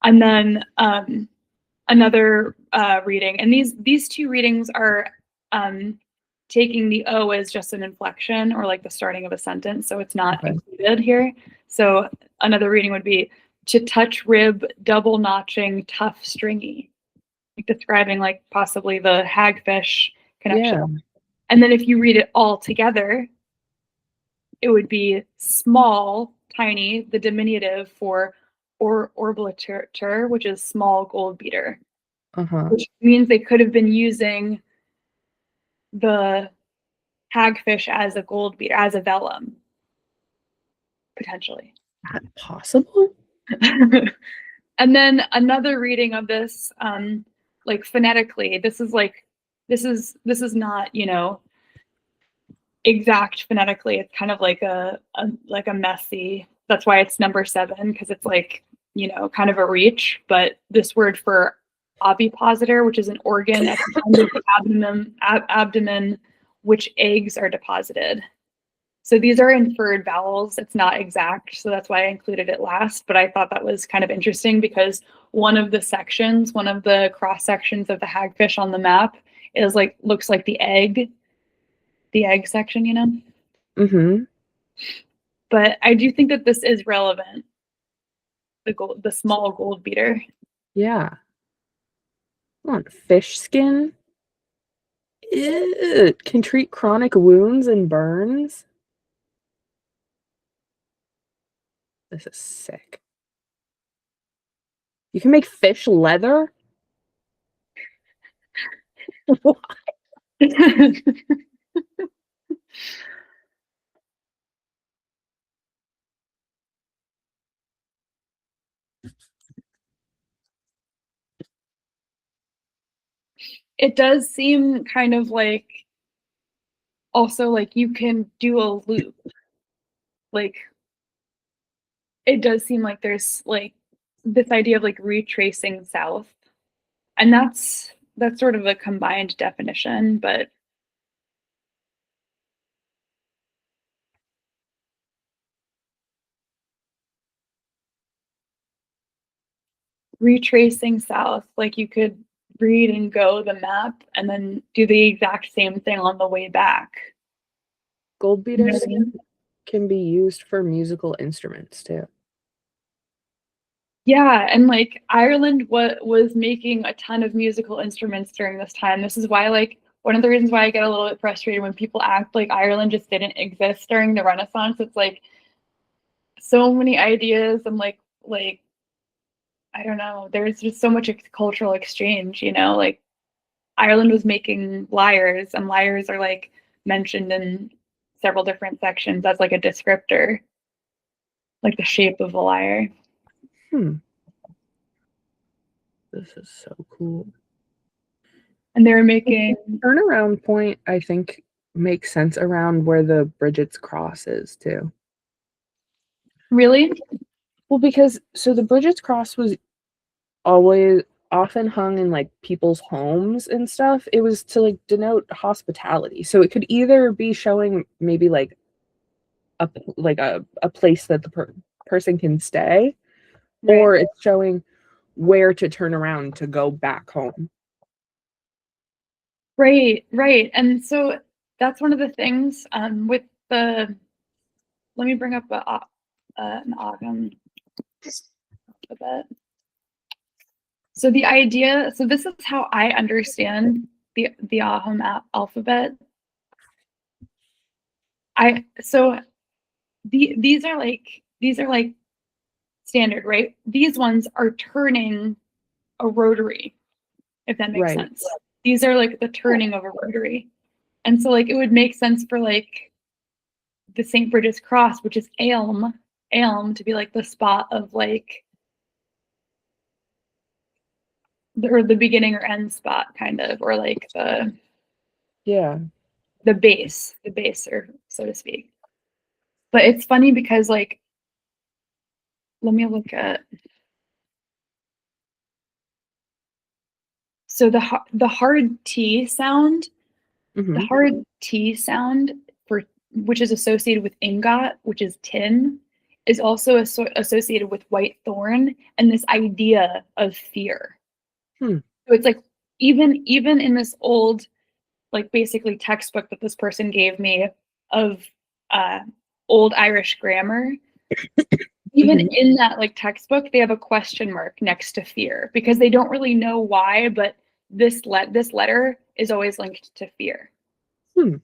And then another reading, and these two readings are taking the O as just an inflection or like the starting of a sentence, so it's not Okay. included here. So another reading would be to touch rib, double notching, tough, stringy, like describing like possibly the hagfish connection. Yeah. And then if you read it all together, it would be small, tiny, the diminutive for orbiter, which is small gold beater, Uh-huh. which means they could have been using the hagfish as a gold beater, as a vellum, potentially. That possible? And then another reading of this, like phonetically, this is not, you know, exact phonetically. It's kind of like a messy that's why it's number 7, because it's like, kind of a reach. But this word for ovipositor, which is an organ at the end of the abdomen, which eggs are deposited. So these are inferred vowels. It's not exact, so that's why I included it last. But I thought that was kind of interesting because one of the cross sections of the hagfish on the map is like looks like the egg section, Mm-hmm. But I do think that this is relevant. The small gold beater. Yeah. Come on, fish skin. It can treat chronic wounds and burns. This is sick. You can make fish leather? What? It does seem kind of like also like you can do a loop. Like it does seem like there's like this idea of like retracing south. And that's sort of a combined definition, but retracing south, like you could read and go the map and then do the exact same thing on the way back. Gold You know beater what I skin mean? can be used for musical instruments too. Yeah, and like Ireland was making a ton of musical instruments during this time. This is why like one of the reasons why I get a little bit frustrated when people act like Ireland just didn't exist during the Renaissance. It's like so many ideas and like I don't know, there's just so much cultural exchange, like Ireland was making lyres, and lyres are like mentioned in several different sections as like a descriptor, like the shape of a lyre. Hmm. This is so cool. And they were making Turnaround point, I think, makes sense around where the Bridget's cross is too. really. Well, because so the Bridget's cross was always often hung in like people's homes and stuff. It was to like denote hospitality. So it could either be showing maybe like a place that the person can stay, Right. or it's showing where to turn around to go back home. Right. And so that's one of the things with the. Let me bring up an Ogham alphabet. So the idea. So this is how I understand the Ogham alphabet. These are like standard, right? These ones are turning a rotary, if that makes Right. sense. These are like the turning of a rotary. And so like it would make sense for like the St. Bridget's cross, which is Aelm to be like the spot of like the beginning or end spot kind of, or like Yeah. the base, or so to speak. But it's funny because like let me look at so the hard T sound, the Mm-hmm. hard T sound for which is associated with ingot, which is tin, is also associated with white thorn and this idea of fear. Hmm. So it's like even in this old like basically textbook that this person gave me of uh, old Irish grammar, even Mm-hmm. in that like textbook, they have a question mark next to fear because they don't really know why, but this letter is always linked to fear. Hmm.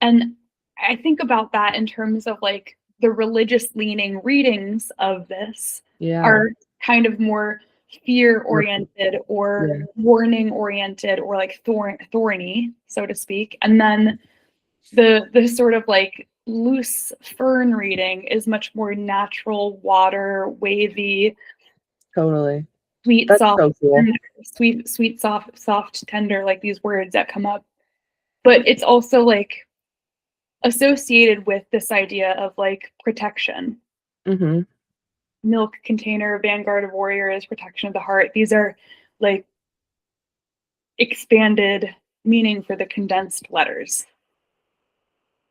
And I think about that in terms of like the religious leaning readings of this Yeah. are kind of more fear oriented or Yeah. warning oriented or like thorny, so to speak. And then the sort of like loose fern reading is much more natural, water, wavy, Totally. sweet, That's soft, so cool. sweet, soft, tender, like these words that come up. But it's also like associated with this idea of like protection. Mm-hmm. Milk container, vanguard of warriors, protection of the heart. These are like expanded meaning for the condensed letters.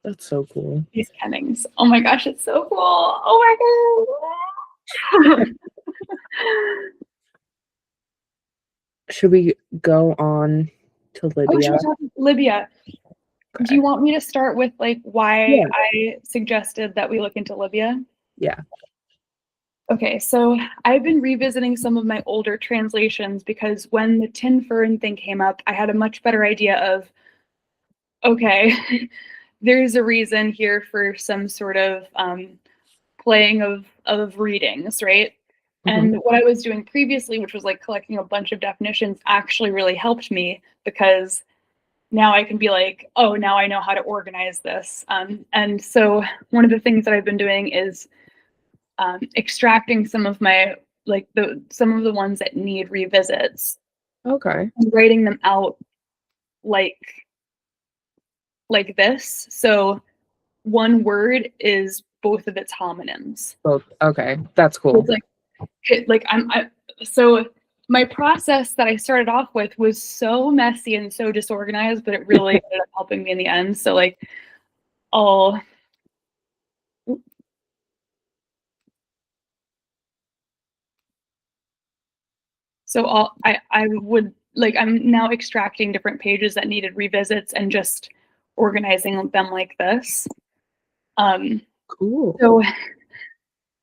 That's so cool. These kennings. Oh my gosh, it's so cool. Oh my god. Should we go on to Oh, should Libya? we talk Libya? Do Okay. you want me to start with like why Yeah. I suggested that we look into Libya? Yeah. Okay, so I've been revisiting some of my older translations because when the tin fern thing came up, I had a much better idea of, okay, there's a reason here for some sort of playing of readings, right? Mm-hmm. And what I was doing previously, which was like collecting a bunch of definitions, actually really helped me because now I can be like, oh, now I know how to organize this. And so one of the things that I've been doing is extracting some of my some of the ones that need revisits Okay. and writing them out like this. So one word is both of its homonyms. Both. Okay. That's So cool. it's like so my process that I started off with was so messy and so disorganized, but it really ended up helping me in the end. So like I'll I would like I'm now extracting different pages that needed revisits and just organizing them like this. Um, Cool. so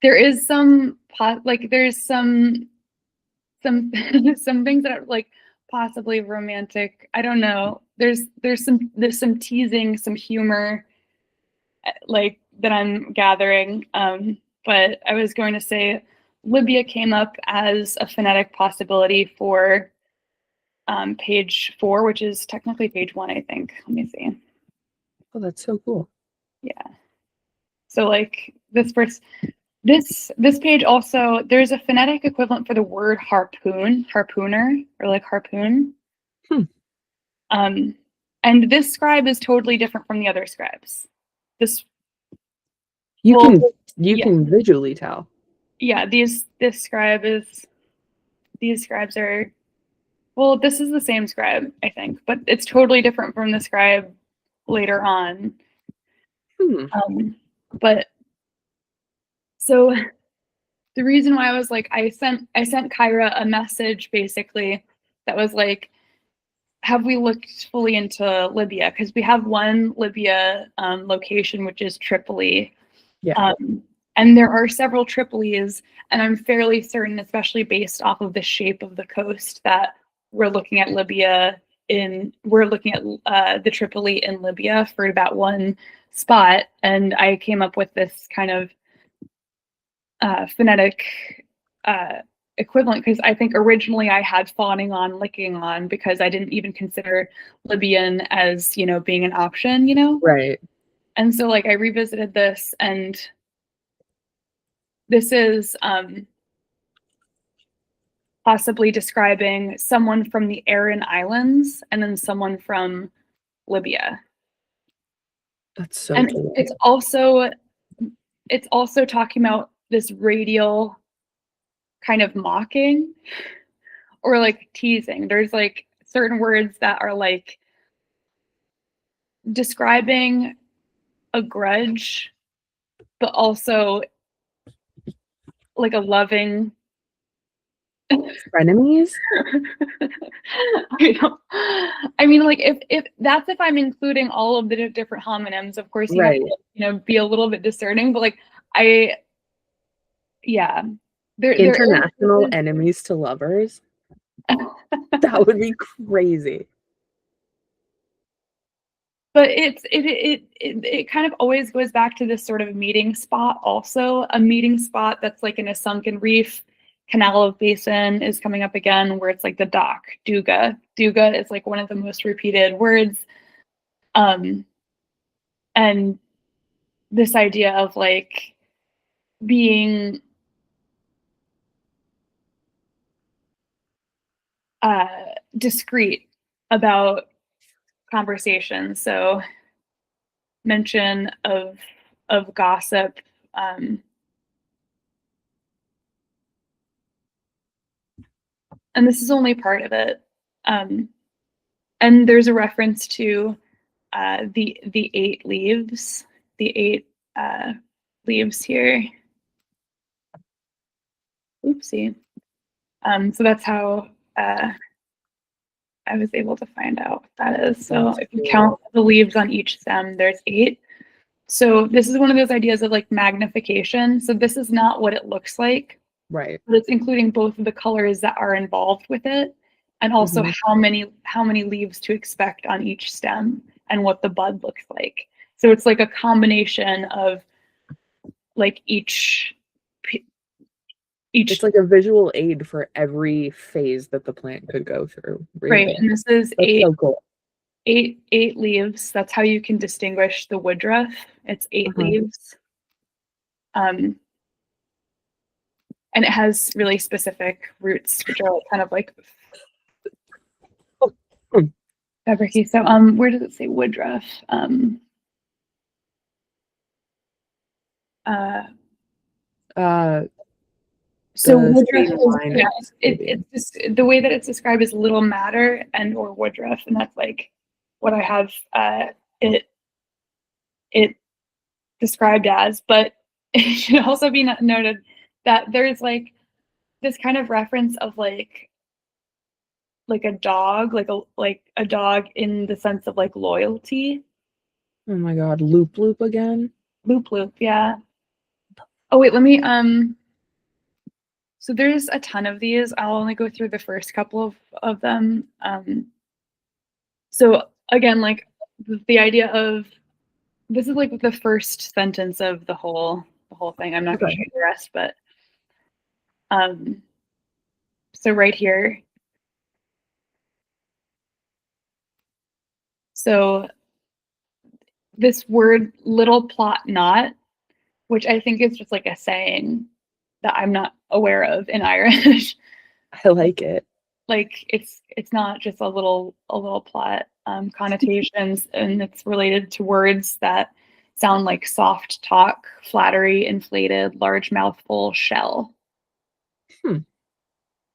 there is some there's some some things that are like possibly romantic. I don't know. There's some teasing, some humor like that I'm gathering. But I was going to say Libya came up as a phonetic possibility for page 4, which is technically page 1, I think. Let me see. Oh, that's so cool. Yeah. So like this page also there's a phonetic equivalent for the word harpooner, or like harpoon. Hmm. Um, and this scribe is totally different from the other scribes. This You well, can yeah, visually tell. yeah. These scribes are well. This is the same scribe, I think, but it's totally different from the scribe later on. Hmm. But so the reason why I was like, I sent Caira a message basically that was like, have we looked fully into Libya? Because we have one Libya location, which is Tripoli. Yeah. Um, and there are several Tripolis, and I'm fairly certain, especially based off of the shape of the coast, that we're looking at the Tripoli in Libya for that one spot. And I came up with this kind of phonetic uh, equivalent because I think originally I had fawning on, licking on, because I didn't even consider Libyan as, being an option, Right. And so like I revisited this, and this is possibly describing someone from the Aran Islands and then someone from Libya. That's so And cool. it's also talking about this radial kind of mocking or like teasing. There's like certain words that are like describing a grudge, but also like a loving. Frenemies? I don't. I mean, like if that's if I'm including all of the different homonyms. Of course, you have Right. to be a little bit discerning. But like I, yeah, International is. enemies to lovers? That would be crazy. But it kind of always goes back to this sort of meeting spot, also a meeting spot that's like in a sunken reef. Canal of Basin is coming up again, where it's like the dock. Duga is like one of the most repeated words. um and this idea of like being uh discreet about conversation. So mention of gossip, um and this is only part of it. And there's a reference to the 8 leaves, the 8 leaves here. Oopsie. So that's how I was able to find out what that is. So That's if you cool. count the leaves on each stem, there's 8. So this is one of those ideas of like magnification. So this is not what it looks like, Right. but it's including both of the colors that are involved with it, and also Mhm. how many leaves to expect on each stem and what the bud looks like. So it's like a combination of like each It's like a visual aid for every phase that the plant could go through, right. really. And this is That's so cool. eight leaves. That's how you can distinguish the woodruff. It's 8 Uh-huh. leaves. And it has really specific roots, which are kind of like Hmm. fabricy. So where does it say woodruff? Uh, So the woodruff same is, line yeah, as maybe. it's just the way that it's described is little madder and or woodruff, and that's like what I have it it described as. But it should also be noted that there's like this kind of reference of like a dog, like a dog in the sense of like loyalty. Oh my God, loop loop again. Loop loop, yeah. Oh wait, let me so there's a ton of these. I'll only go through the first couple of them. So again, like the idea of this is like the first sentence of the whole thing. I'm not gonna Okay. show you the rest, but um so right here. So this word little plot not, which I think is just like a saying that I'm not aware of in Irish. I like it. Like it's not just a little plot connotations, and it's related to words that sound like soft talk, flattery, inflated, large mouthful, shell. Hmm.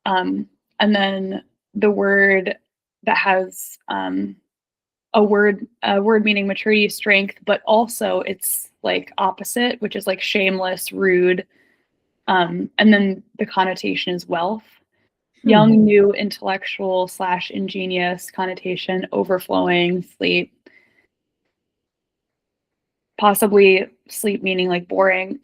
And then the word that has a word meaning maturity, strength, but also it's like opposite, which is like shameless, rude. And then the connotation is wealth. Hmm. Young, new, intellectual slash ingenious connotation, overflowing, sleep, possibly sleep meaning like boring,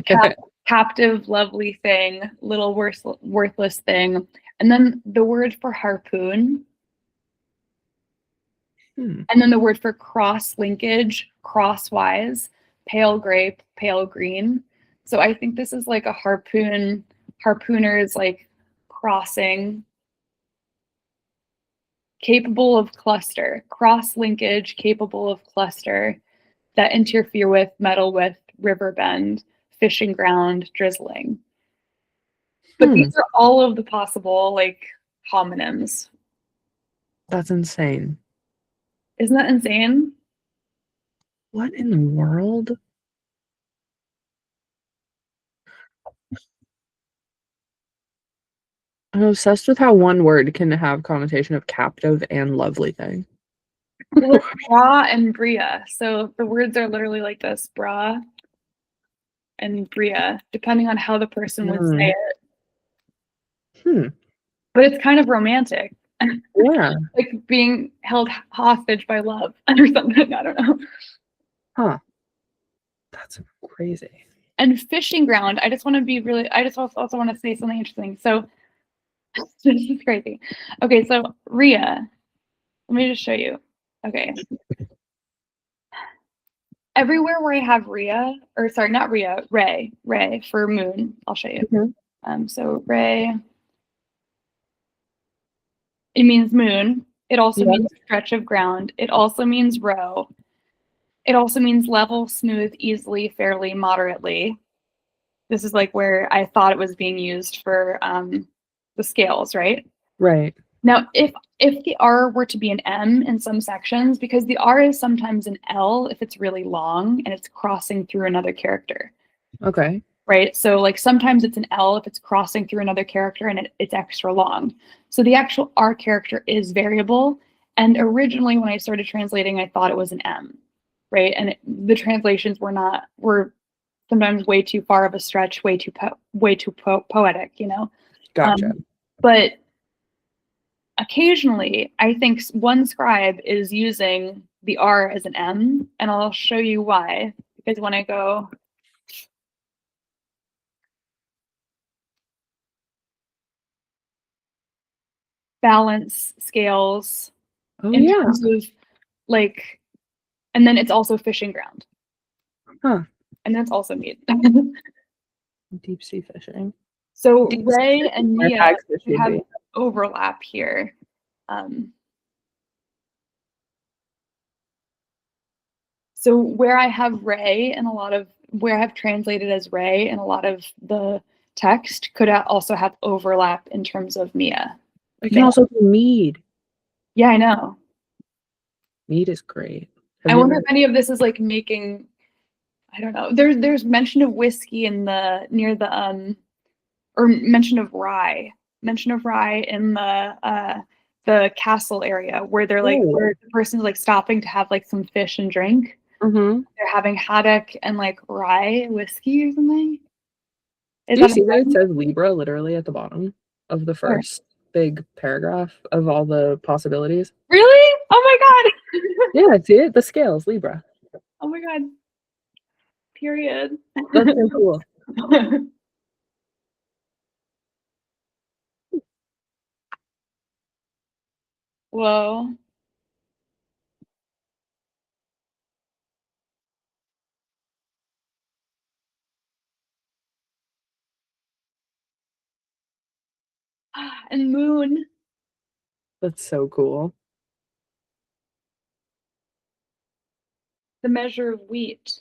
Cap- captive, lovely thing, little worthless thing. And then the word for harpoon, Hmm. and then the word for cross linkage, crosswise, pale gray, pale green. So I think this is like a harpooner is like crossing, capable of cluster, cross linkage, capable of cluster, that interfere with, meddle with, river bend, fishing ground, drizzling. But Hmm. these are all of the possible like homonyms. That's insane. Isn't that insane? What in the world? I'm obsessed with how one word can have connotation of captive and lovely thing. Well, it's bra and bria. So the words are literally like this, bra and bria, depending on how the person would say Hmm. it. Hmm. But it's kind of romantic. Yeah. Like being held hostage by love or something. I don't know. Huh. That's crazy. And fishing ground, I just want to be really, I just also want to say something interesting. So this is crazy. Okay, so Rhea, let me just show you. Okay. Everywhere where I have Rhea, or sorry, not Rhea, Ray for moon, I'll show you. Mhm. So Ray, it means moon. It also Yep. means stretch of ground. It also means row. It also means level, smooth, easily, fairly, moderately. This is like where I thought it was being used for the scales, right? Right. Now, if the R were to be an M in some sections, because the R is sometimes an L if it's really long and it's crossing through another character. Okay. right? So like sometimes it's an L if it's crossing through another character and it's extra long. So the actual R character is variable. And originally when I started translating, I thought it was an M, right? And the translations were sometimes way too far of a stretch, way too poetic, you know. Gotcha. But occasionally, I think one scribe is using the R as an M, and I'll show you why. Because when I go balance scales Oh in yeah. terms of like, and then it's also fishing ground, Huh. and that's also meat. Deep sea fishing. So Deep sea Ray fishing, and where Mia hagfish we would have be. overlap here. Um, so where I have Ray and where I have translated as Ray and a lot of the text could also have overlap in terms of Mia. It can also be mead. Yeah, I know. Mead is great. Have I you wonder ever? if any of this is like making, I don't know. There's mention of whiskey in the near the or mention of rye in the castle area where they're like Oh. where the person's like stopping to have like some fish and drink. Mm-hmm. They're having haddock and like rye whiskey or something. Is Do you that a see that it thing? says Libra literally at the bottom of the Or- first big paragraph of all the possibilities? Really? Oh my god. Yeah, see it? The scales, Libra. Oh my god. Period. That's so cool. Whoa. And moon, That's so cool. the measure of wheat.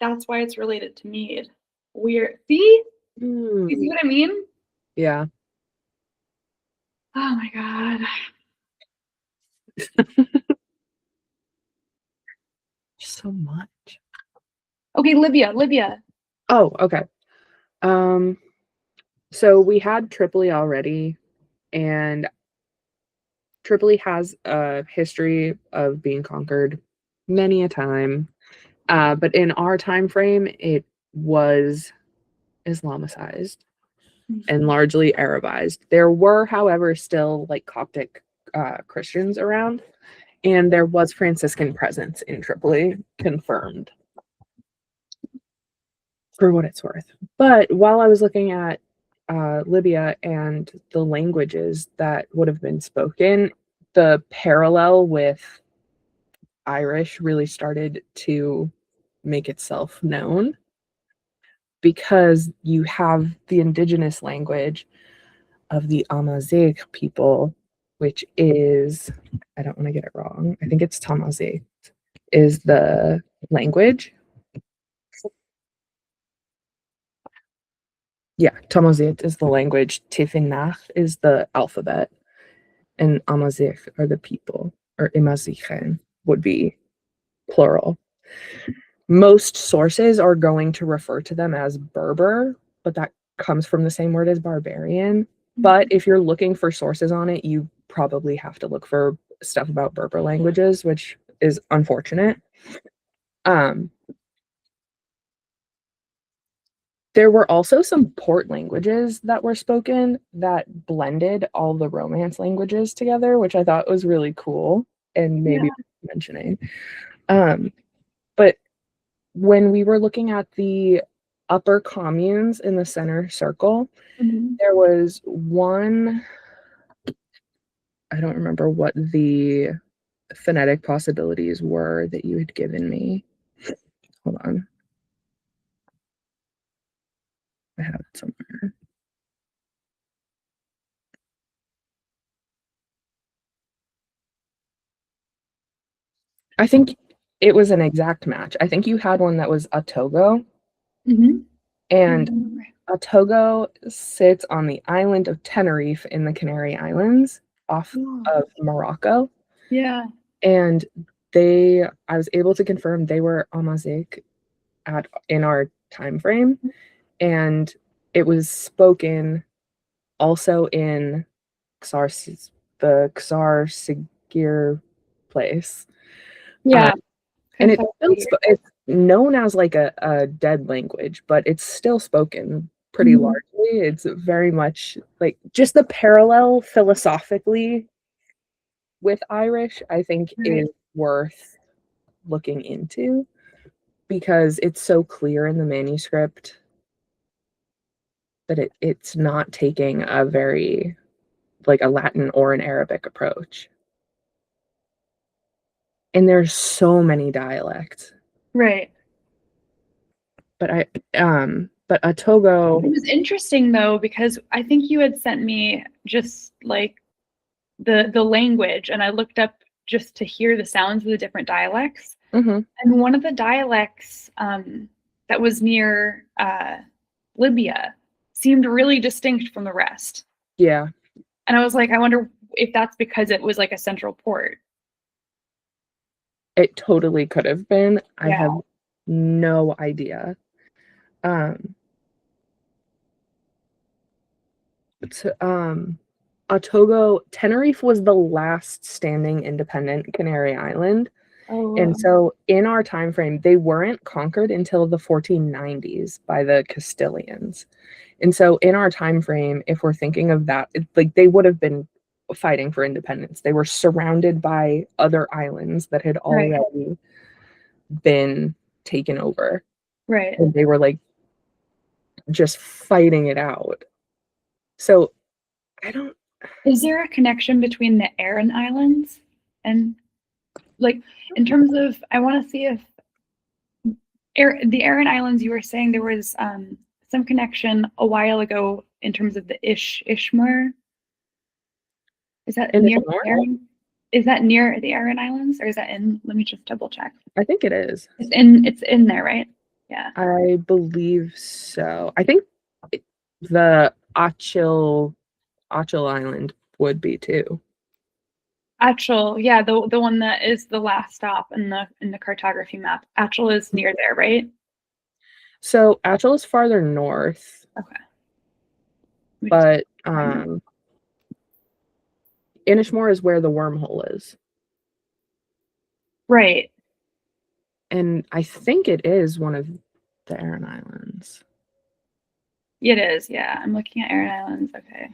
That's why it's related to mead. Weird. See? You see Mm. what I mean? Yeah. Oh my god. So much. Okay, Libya. Oh, okay. Um, so we had Tripoli already, and Tripoli has a history of being conquered many a time. But in our time frame, it was Islamicized and largely Arabized. There were, however, still like Coptic Christians around, and there was Franciscan presence in Tripoli, confirmed for what it's worth. But while I was looking at Libya and the languages that would have been spoken, the parallel with Irish really started to make itself known because you have the indigenous language of the Amazigh people, which is, I don't want to get it wrong, I think it's Tamazight, is the language. Yeah, Tamazight is the language. Tifinagh is the alphabet. And Amazigh are the people, or Imazighen would be plural. Most sources are going to refer to them as Berber, but that comes from the same word as barbarian. But if you're looking for sources on it, you probably have to look for stuff about Berber languages, which is unfortunate. Um, there were also some port languages that were spoken that blended all the Romance languages together, which I thought was really cool and Yeah. maybe mentioning. But when we were looking at the upper communes in the center circle, Mhm. there was one, I don't remember what the phonetic possibilities were that you had given me. Hold on. I have it somewhere. I think it was an exact match. I think you had one that was a Togo, Mhm. and a Togo sits on the island of Tenerife in the Canary Islands off Oh, of Morocco. yeah. And I was able to confirm they were Amazigh in our time frame. and it was spoken also in Xar the Xar Sigir place. Yeah, And couldn't quite figure. it's known as like a dead language, but it's still spoken pretty Mhm. largely. It's very much like just the parallel philosophically with Irish, I think Right, is worth looking into because it's so clear in the manuscript that it's not taking a very like a Latin or an Arabic approach. And there's so many dialects. right. But but a Togo. It was interesting though because I think you had sent me just like the language, and I looked up just to hear the sounds of the different dialects. Mhm. And one of the dialects that was near Libya seemed really distinct from the rest. Yeah, And I was like, I wonder if that's because it was like a central port. it totally could have been. I Yeah. have no idea. Um, Otogo, Tenerife was the last standing independent Canary island. And Oh, so in our time frame, they weren't conquered until the 1490s by the Castilians. And so in our time frame, if we're thinking of that, like they would have been fighting for independence. They were surrounded by other islands that had right, already been taken over. right. And they were like just fighting it out. So I don't. Is there a connection between the Aran Islands and like in terms of I want to see if the Aran Islands you were saying there was some connection a while ago in terms of the Ishmore. Is that And it's near more. the Aran? Is that near the Aran Islands or is that in? Let me just double check. I think it is. It's in there, right? Yeah. I believe so. I think the Achil Island would be too. Achel, yeah, the one that is the last stop in the cartography map. Achel is near there, right? So Achil is farther north, Okay. Let me just but find that. Inishmore is where the wormhole is. Right. And I think it is one of the Aran Islands. It is, yeah. I'm looking at Aran Islands. Okay.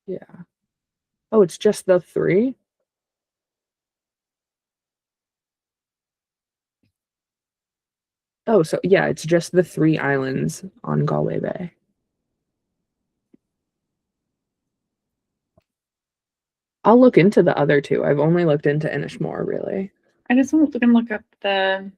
Yeah. Oh, it's just the three? Oh, so yeah, it's just the three islands on Galway Bay. I'll look into the other two. I've only looked into Inishmore, really. I just want to look up the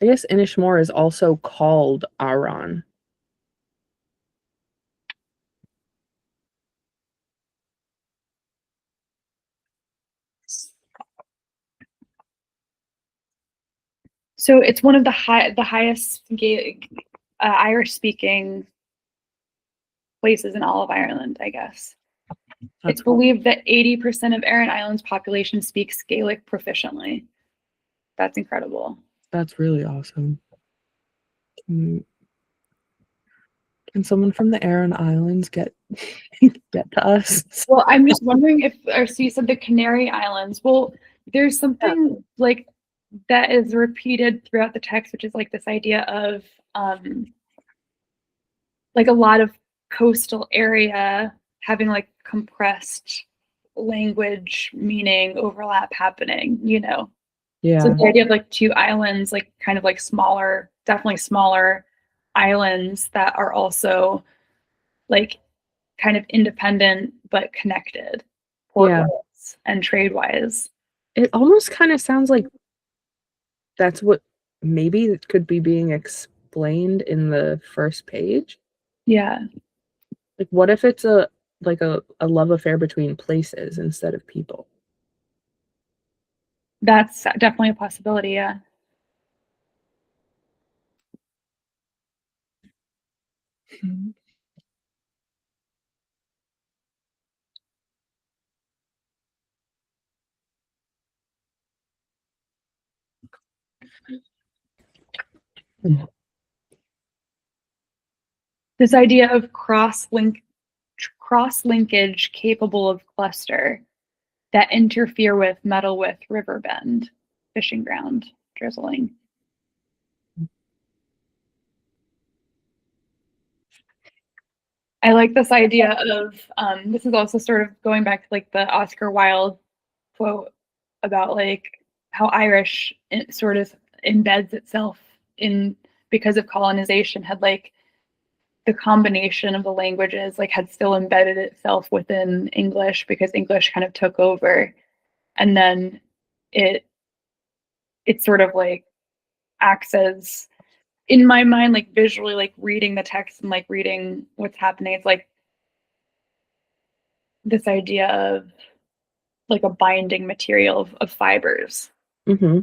I guess Inishmore is also called Aran. so it's one of the highest Irish speaking places in all of Ireland, I guess. It's That's believed that 80% of Aran Island's population speaks Gaelic proficiently. That's incredible. that's really awesome. Can, can someone from the Aran Islands get to us? Well, I'm just wondering if, or so you said the Canary Islands. Well, there's Yeah. something like that is repeated throughout the text, which is like this idea of like a lot of coastal area having like compressed language meaning overlap happening, you know. So Yeah. the idea of like two islands, like kind of like smaller, definitely smaller islands that are also like kind of independent but connected port Yeah. wise and trade wise. It almost kind of sounds like that's what maybe it could be being explained in the first page. Yeah, Like what if it's a like a love affair between places instead of people? that's definitely a possibility. Yeah. Mhm. This idea of cross linkage capable of cluster that interfere with metal with river bend, fishing ground, drizzling. I like this idea of this is also sort of going back to like the Oscar Wilde quote about like how Irish sort of embeds itself in because of colonization had like the combination of the languages like had still embedded itself within English because English kind of took over and then it it sort of like acts as in my mind like visually like reading the text and like reading what's happening it's like this idea of like a binding material of fibers. Mm-hmm.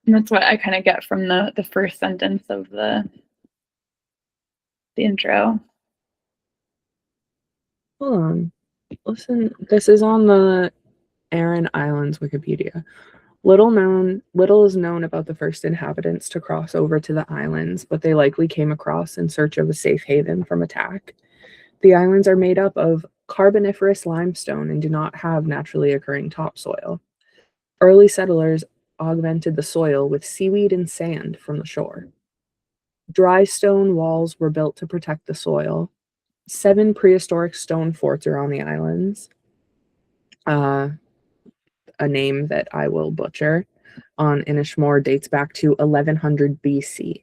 And that's what I kind of get from the first sentence of the intro. Hold on. Listen, this is on the Aran Islands Wikipedia. Little is known about the first inhabitants to cross over to the islands, but they likely came across in search of a safe haven from attack. The islands are made up of carboniferous limestone and do not have naturally occurring topsoil. Early settlers augmented the soil with seaweed and sand from the shore. Dry stone walls were built to protect the soil. 7 prehistoric stone forts are on the islands. A name that I will butcher on Inishmore dates back to 1100 BC.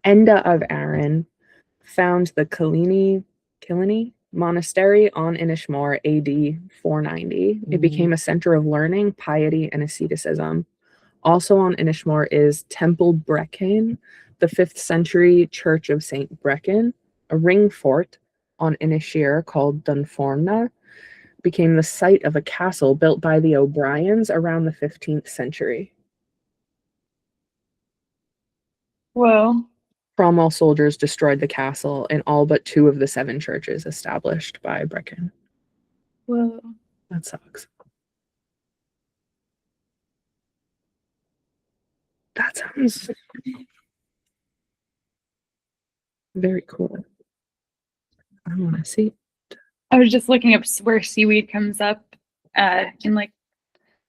Enda of Aran found the Killiney Monastery on Inishmore AD 490. It became a center of learning, piety, and asceticism. Also on Inishmore is Temple Brechin, the 5th century church of St. Brechin. A ring fort on Inisheer called Dunforna became the site of a castle built by the O'Briens around the 15th century. Whoa. Cromwell soldiers destroyed the castle and all but 2 of the 7 churches established by Brechin. Whoa. That sucks. That sounds very cool. I want to see. I was just looking up where seaweed comes up in like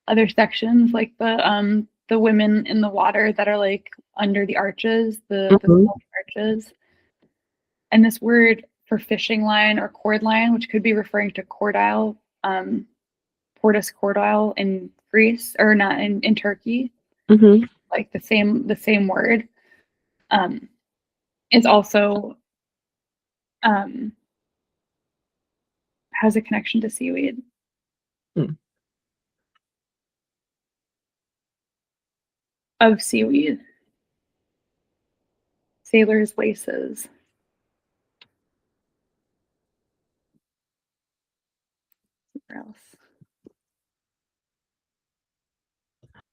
other sections, like the women in the water that are like under the arches, the small arches. And this word for fishing line or cord line, which could be referring to cordile, portus cordile in Greece or not in Turkey, Mm-hmm. like the same word, is also has a connection to seaweed. Hmm. Of seaweed. Sailor's laces. Where else?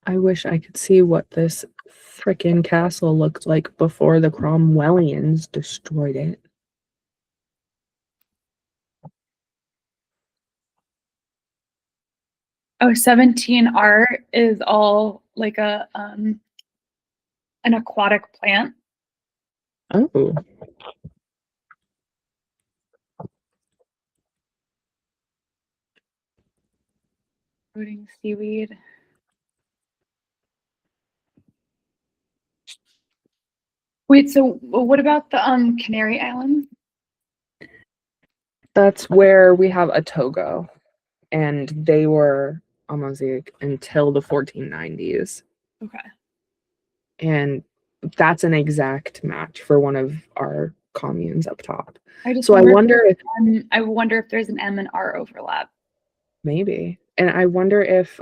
I wish I could see what this frickin' castle looked like before the Cromwellians destroyed it. Oh, 17R is all like an aquatic plant. Oh. Floating seaweed. Wait, so what about the Canary Islands? That's where we have a Togo, and they were a mosaic until the 1490s. Okay. And that's an exact match for one of our communes up top. I just So I wonder if I wonder if there's an M and R overlap. maybe. And I wonder if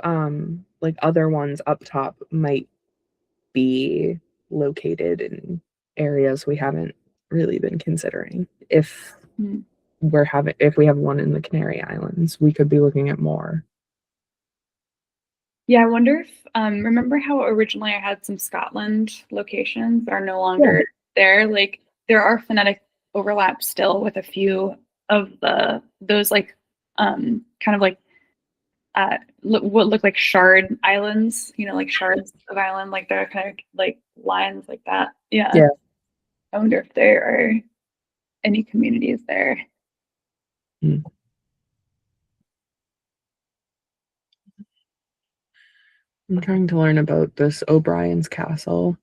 like other ones up top might be located in areas we haven't really been considering. If if we have one in the Canary Islands, we could be looking at more. Yeah, I wonder if remember how originally I had some Scotland locations that are no longer there? Like there are phonetic overlaps still with a few of those like kind of like what look like shard islands, like shards of island, like they're kind of like lines like that. Yeah. Yeah. I wonder if there are any communities there. Hmm. I'm trying to learn about this O'Brien's castle.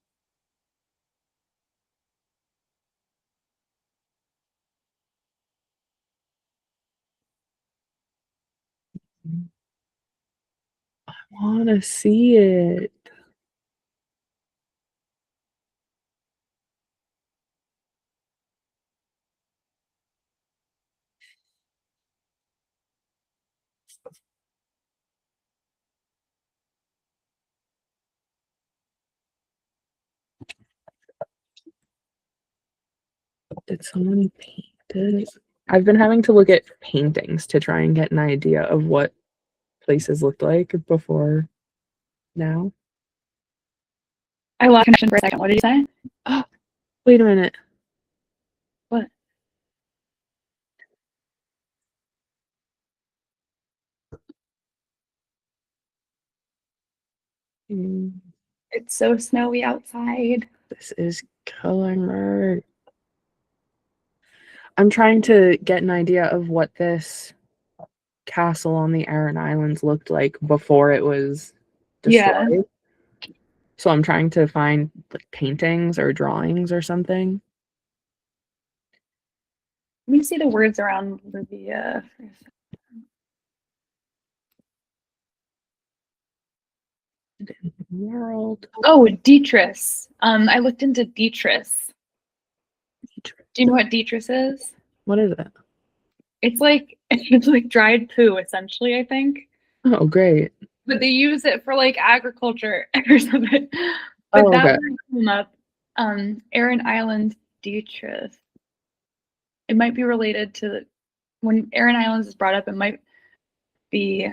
I want to see it. Did someone paint it? I've been having to look at paintings to try and get an idea of what places looked like before now. I lost connection for a second. What did you say? Oh, wait a minute. What? It's so snowy outside. This is color. I'm trying to get an idea of what this castle on the Aran Islands looked like before it was destroyed. Yeah. So I'm trying to find like paintings or drawings or something. Let me see the words around Livia for a second. World. Oh, Detritus. I looked into Detritus. Do you know what Detritus is? What is it? It's like dried poo, essentially, I think. Oh, great. But they use it for like agriculture or something. But Oh, that okay. one came up. Aran Island Detritus. It might be related to when Aran Islands is brought up, it might be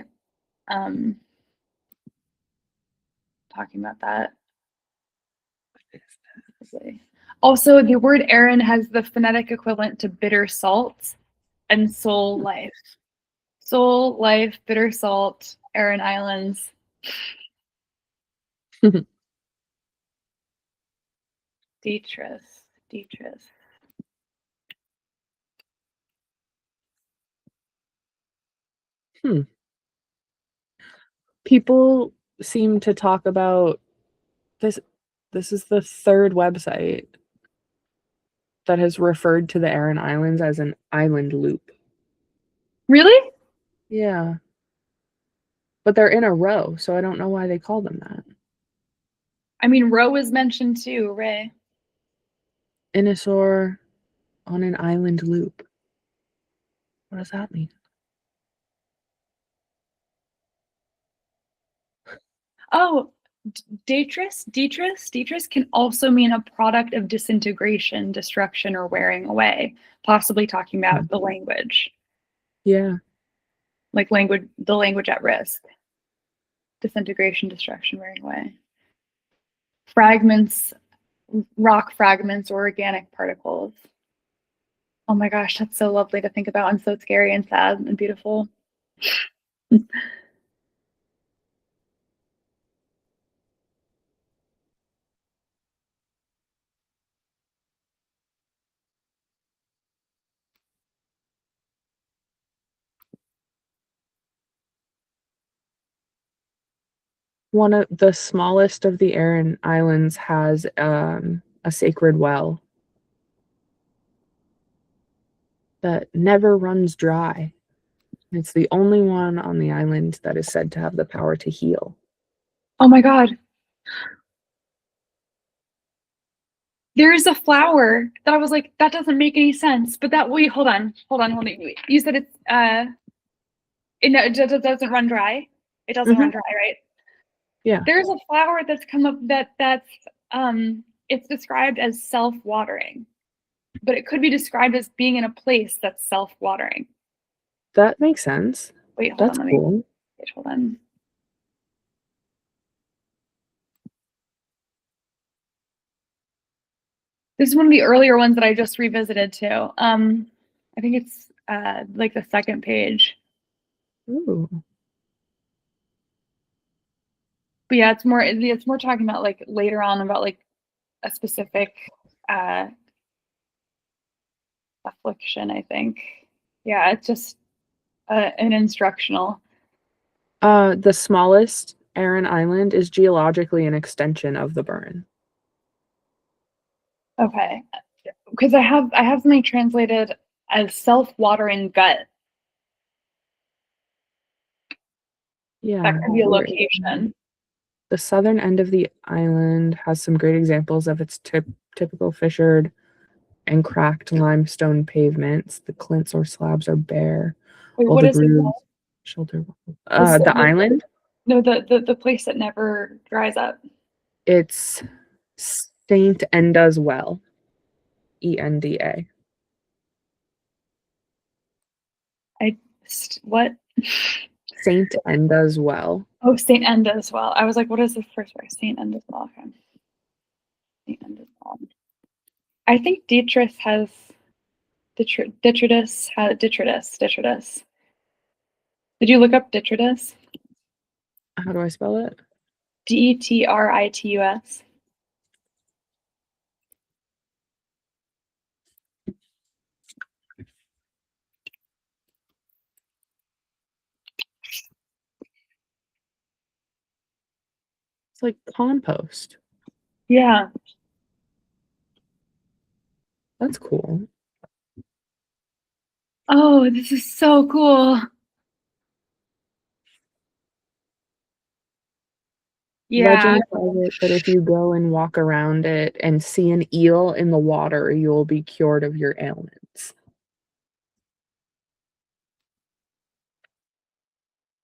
talking about that. Also, the word Aran has the phonetic equivalent to bitter salt and soul life. Soul, life, bitter salt, Aran Islands. Detritus. People seem to talk about this. This is the third website that has referred to the Aran Islands as an island loop. Really? Yeah. But they're in a row, so I don't know why they call them that. I mean, row is mentioned too, Ray. Innisor on an island loop. What does that mean? Oh, Detritus can also mean a product of disintegration, destruction, or wearing away, possibly talking about the language. Yeah. Like the language at risk. Disintegration, destruction, wearing away. Fragments, rock fragments, or organic particles. Oh my gosh, that's so lovely to think about and so scary and sad and beautiful. One of the smallest of the Aran Islands has a sacred well that never runs dry. It's the only one on the island that is said to have the power to heal. Oh my God. There is a flower that I was like, that doesn't make any sense. But wait, hold on. Wait. You said it's it doesn't run dry. It doesn't run dry, right? Yeah. There's a flower that's come up that's it's described as self-watering, but it could be described as being in a place that's self-watering. That makes sense. Wait, hold That's on, cool. hold on. This is one of the earlier ones that I just revisited too. I think it's like the second page. Ooh. But yeah, it's more talking about like later on about like a specific uh affliction, I think. Yeah, it's just an instructional. The smallest Aran Island is geologically an extension of the burn. Okay. Because I have something translated as self-watering gut. That Yeah, could be a here. location. The southern end of the island has some great examples of its typical fissured and cracked limestone pavements. The clints or slabs are bare, Wait, while what the is it grooves called? shelter. This, The island, no, the place that never dries up. it's Saint Enda's Well, Enda. What? Saint Enda's Well. Oh, Saint Enda as well. I was like, what is the first word? Saint Enda as well. Okay. Saint Enda as well. I think Detritus has detritus. Did you look up detritus? How do I spell it? Detritus. It's like compost. Yeah. That's cool. Oh, this is so cool. Yeah. Legend has it that if you go and walk around it and see an eel in the water, you'll be cured of your ailments.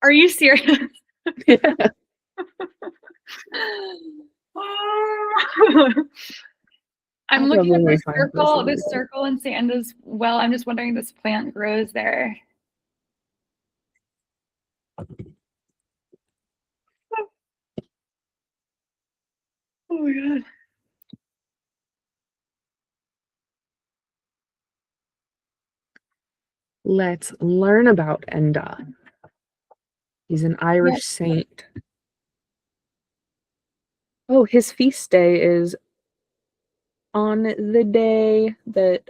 Are you serious? Yeah. I'm I'll looking at probably this find this circle, later. this circle in Sanda's well. I'm just wondering if this plant grows there. Oh my god. Let's learn about Enda. He's an Yeah. Irish saint. Oh, his feast day is on the day that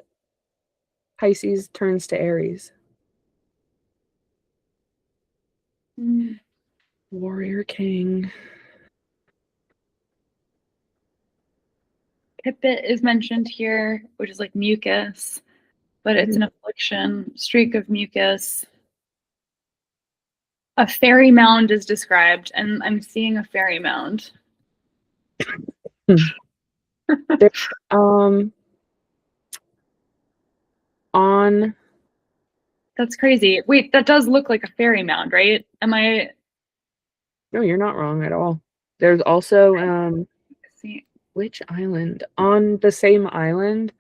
Pisces turns to Aries. Mm. Warrior King. Pipit is mentioned here, which is like mucus, but it's an affliction, streak of mucus. A fairy mound is described, and I'm seeing a fairy mound. There, um, on That's crazy. Wait, that does look like a fairy mound, right? Am I no, you're not wrong at all. There's also see? which island? On the same island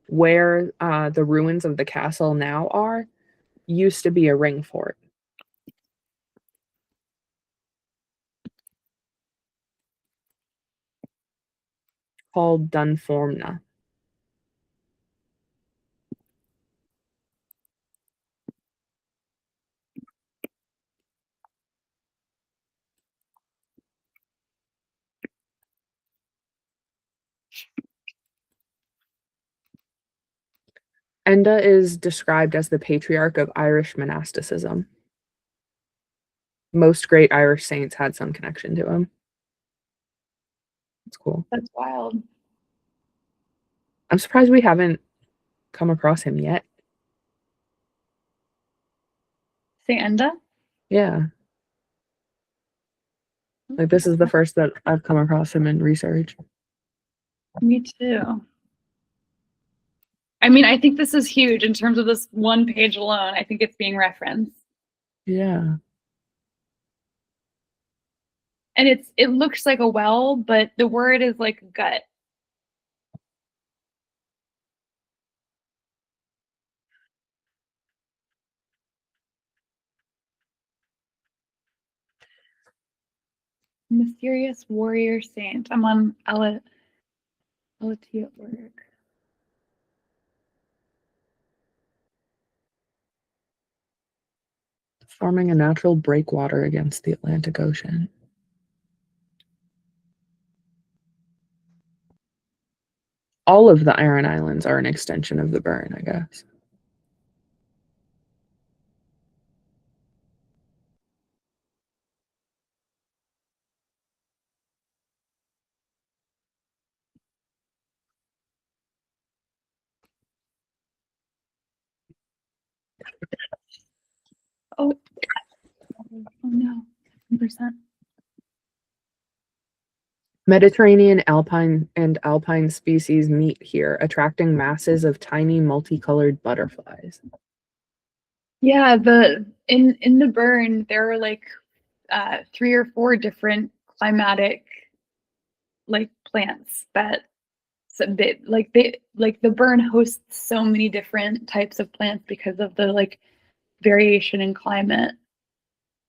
where the ruins of the castle now are, used to be a ring fort called Dunformna. Enda is described as the patriarch of Irish monasticism. Most great Irish saints had some connection to him. It's cool. That's wild. I'm surprised we haven't come across him yet. Say Enda? Yeah. Like this is the first that I've come across him in research. Me too. I mean, I think this is huge in terms of this one page alone. I think it's being referenced. Yeah. And it looks like a well, but the word is like gut. Mysterious warrior saint. I'm on LT at work. Forming a natural breakwater against the Atlantic Ocean. all of the Aran Islands are an extension of the burn, I guess. Oh, oh no, 100%. Mediterranean alpine and alpine species meet here, attracting masses of tiny multicolored butterflies. Yeah, in the burn there are like 3 or 4 different climatic like plants that so they the burn hosts so many different types of plants because of the like variation in climate.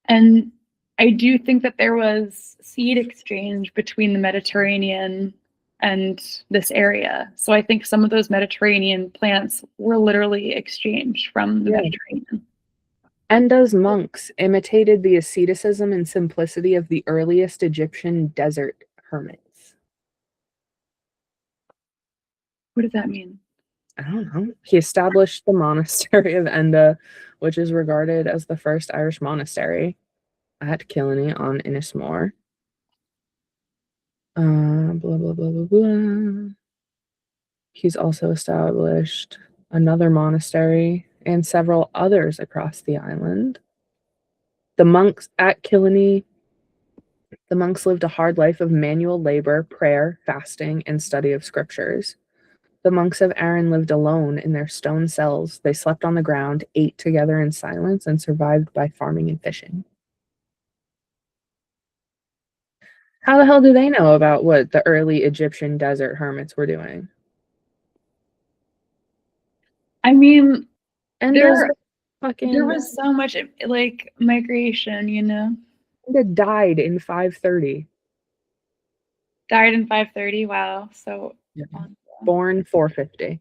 And I do think that there was seed exchange between the Mediterranean and this area. So I think some of those Mediterranean plants were literally exchanged from the Yeah. Mediterranean. Enda's monks imitated the asceticism and simplicity of the earliest Egyptian desert hermits. What does that mean? I don't know. He established the monastery of Enda, which is regarded as the first Irish monastery at Killiney on Innismore. Blah, blah, blah, blah, blah. He's also established another monastery and several others across the island. The monks at Killiney, the monks lived a hard life of manual labor, prayer, fasting, and study of scriptures. The monks of Aran lived alone in their stone cells. They slept on the ground, ate together in silence, and survived by farming and fishing. How the hell do they know about what the early Egyptian desert hermits were doing? I mean, And there there fucking was so much like migration, you know. died in 530. Died in 530. Wow. So Yeah. long. Born 450.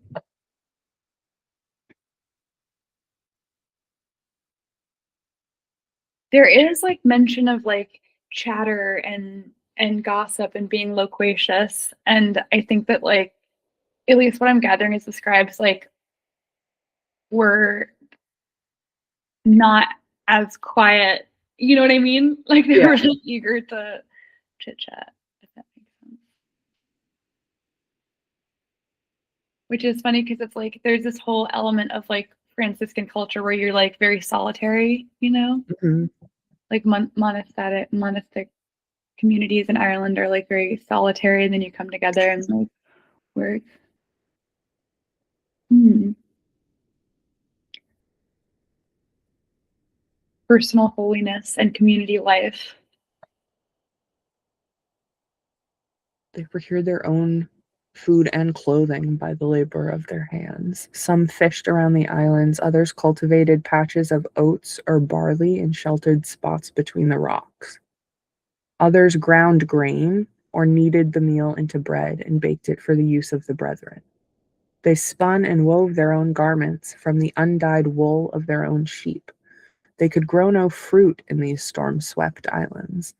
There is like mention of like chatter and gossip and being loquacious, and I think that like at least what I'm gathering is the scribes like were not as quiet. You know what I mean? Like they Yeah. were like eager to chit chat, if that makes sense. Which is funny because it's like there's this whole element of like Franciscan culture where you're like very solitary, you know, Mhm. like monastic communities in Ireland are like very solitary, and then you come together and like work. Hmm. Personal holiness and community life. They procured their own food and clothing by the labor of their hands. Some fished around the islands, others cultivated patches of oats or barley in sheltered spots between the rocks. Others ground grain or kneaded the meal into bread and baked it for the use of the brethren. They spun and wove their own garments from the undyed wool of their own sheep. They could grow no fruit in these storm-swept islands.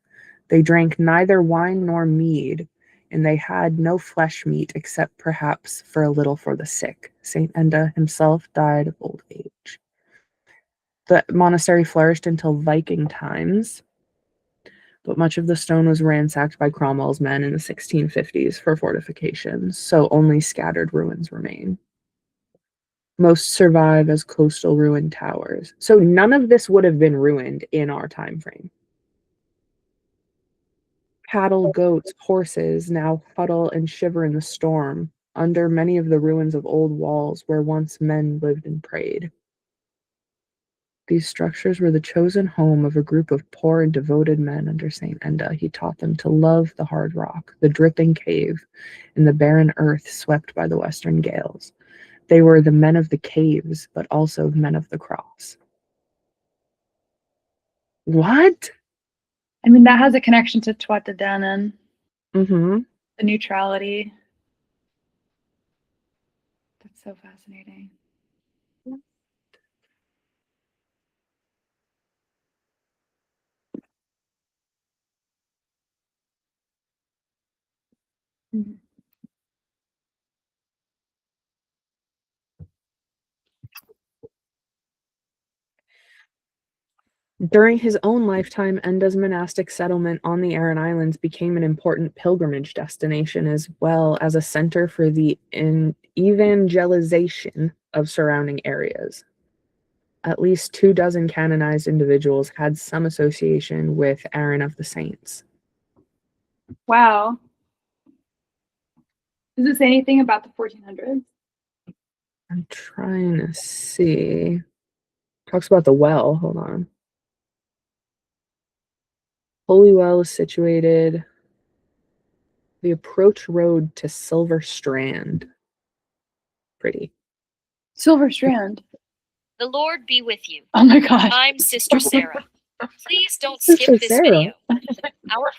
They drank neither wine nor mead, and they had no flesh meat except perhaps for a little for the sick. Saint Enda himself died of old age. The monastery flourished until Viking times, but much of the stone was ransacked by Cromwell's men in the 1650s for fortifications, so only scattered ruins remain. Most survive as coastal ruined towers. So none of this would have been ruined in our time frame. Cattle, goats, horses now huddle and shiver in the storm under many of the ruins of old walls where once men lived and prayed. These structures were the chosen home of a group of poor and devoted men under St. Enda. He taught them to love the hard rock, the dripping cave, and the barren earth swept by the western gales. They were the men of the caves, but also men of the cross. What? I mean, that has a connection to Tuatha De Danann, Mm-hmm. the neutrality. That's so fascinating. Mhm. During his own lifetime, Enda's monastic settlement on the Aran Islands became an important pilgrimage destination as well as a center for the evangelization of surrounding areas. At least 24 canonized individuals had some association with Aaron of the Saints. Wow. Does it say anything about the 1400s? I'm trying to see. Talks about the well. Hold on. Holy Well is situated the approach road to Silver Strand. Pretty. Silver Strand. The Lord be with you. Oh my gosh. I'm Sister Sarah. Please don't Sister skip this Sarah. video. Our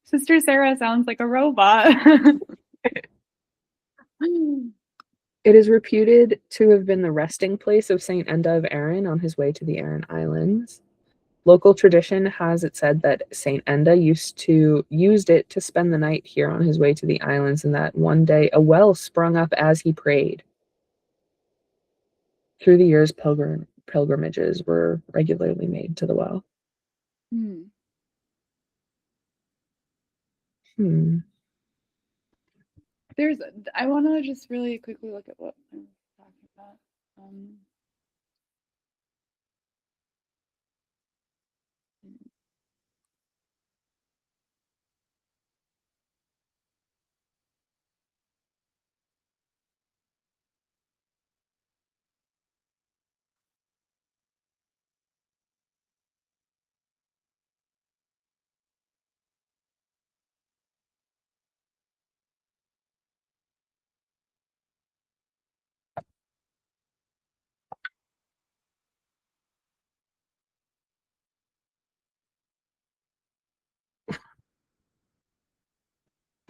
Sister Sarah sounds like a robot. It is reputed to have been the resting place of Saint Enda of Aaron on his way to the Aran Islands. Local tradition has it said that Saint Enda used it to spend the night here on his way to the islands, and that one day a well sprung up as he prayed. Through the years, pilgrimages were regularly made to the well. I want to just really quickly look at what I was talking about.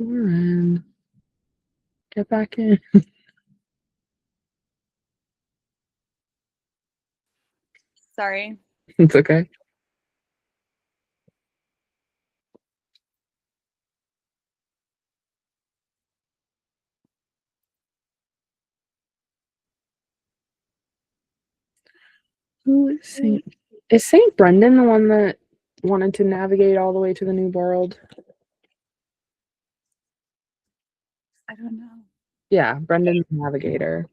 Lauren, get back in. Sorry. It's okay. Who is Saint? Is Saint Brendan the one that wanted to navigate all the way to the New World? I don't know. Yeah, Brendan the Navigator,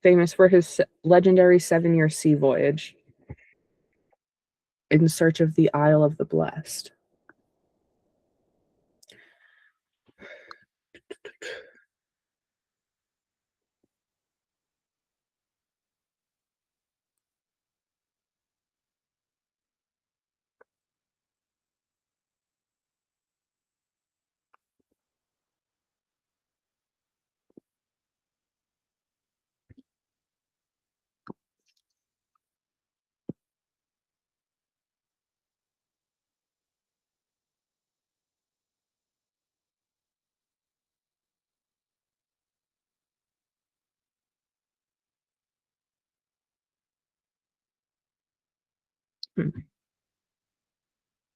famous for his legendary 7-year sea voyage in search of the Isle of the Blessed.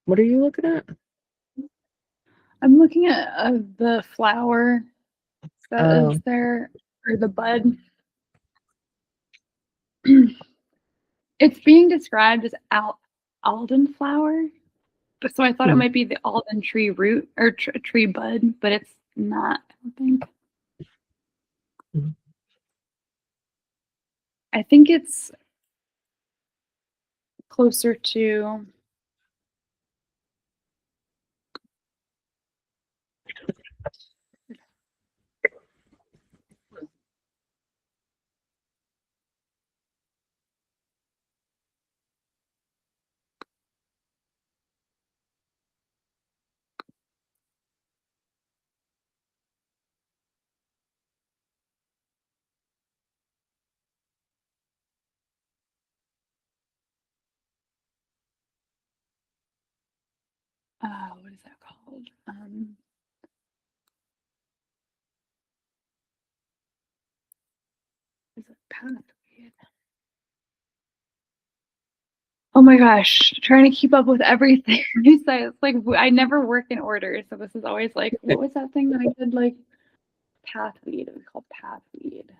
What are you looking at? I'm looking at the flower that is there, or the bud. It's being described as alden flower, but so I thought it might be the alden tree root or tree bud, but it's not. I don't think. I think it's closer to. What is that called? Is it pathweed? Oh my gosh, trying to keep up with everything. It's like I never work in order, so this is always like, what was that thing that I did? Like pathweed. It was called pathweed.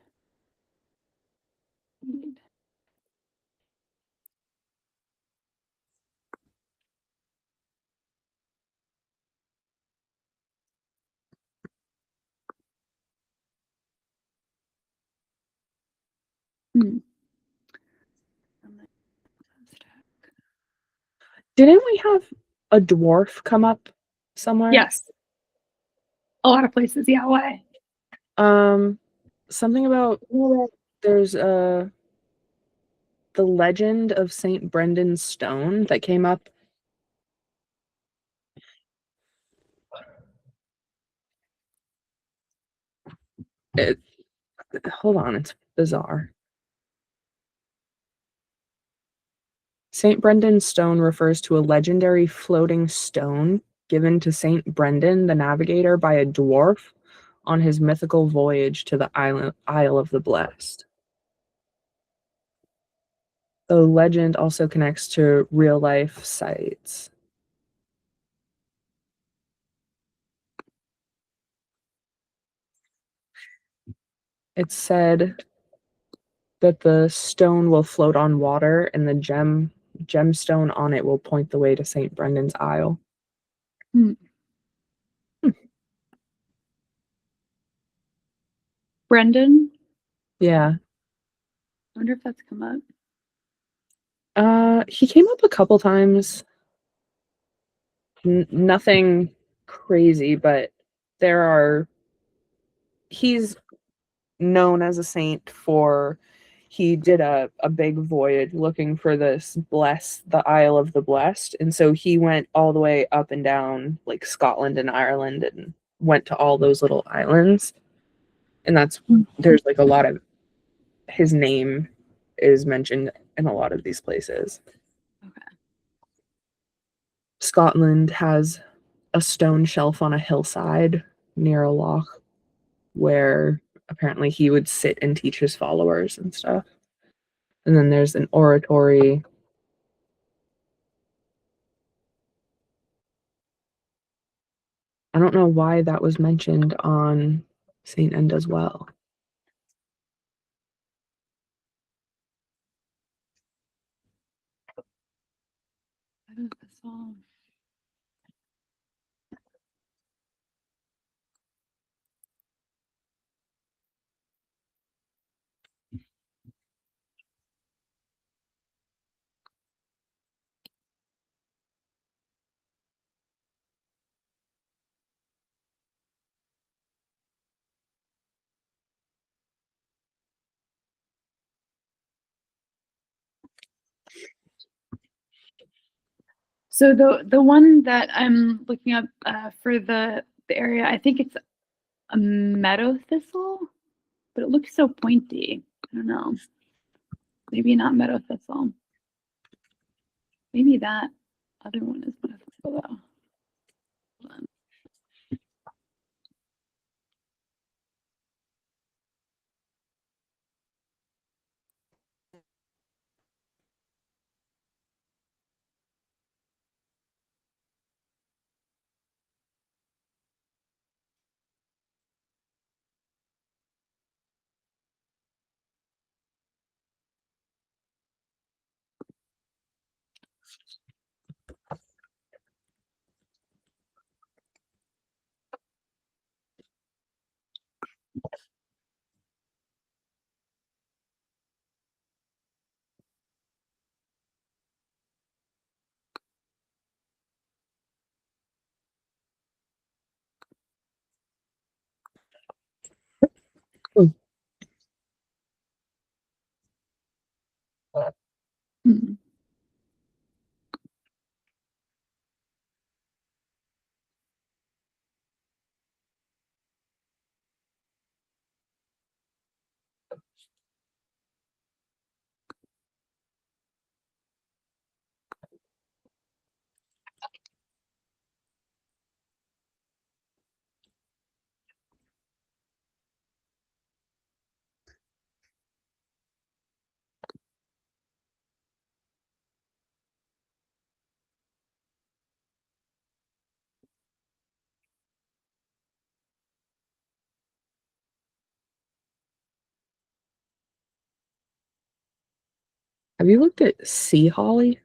Hmm. Didn't we have a dwarf come up somewhere? Yes. A lot of places. Yeah. Why? Something about there's the legend of Saint Brendan's stone that came up. It, hold on, it's bizarre. Saint Brendan's stone refers to a legendary floating stone given to Saint Brendan the Navigator by a dwarf on his mythical voyage to the Isle of the Blessed. The legend also connects to real life sites. It's said that the stone will float on water and the gemstone on it will point the way to St. Brendan's Isle. Hmm. Brendan. Yeah. I wonder if that's come up. He came up a couple times. Nothing crazy, but he's known as a saint for he did a big voyage looking for the Isle of the Blessed, and so he went all the way up and down like Scotland and Ireland and went to all those little islands, and there's like a lot of his name is mentioned in a lot of these places. Okay. Scotland has a stone shelf on a hillside near a loch where apparently he would sit and teach his followers and stuff. And then there's an oratory. I don't know why that was mentioned on St. Enda's Well. I don't know the song. So the one that I'm looking up for the area, I think it's a meadow thistle, but it looks so pointy. I don't know. Maybe not meadow thistle. Maybe that other one is meadow thistle though. Hold on. Hmm. Have you looked at sea holly?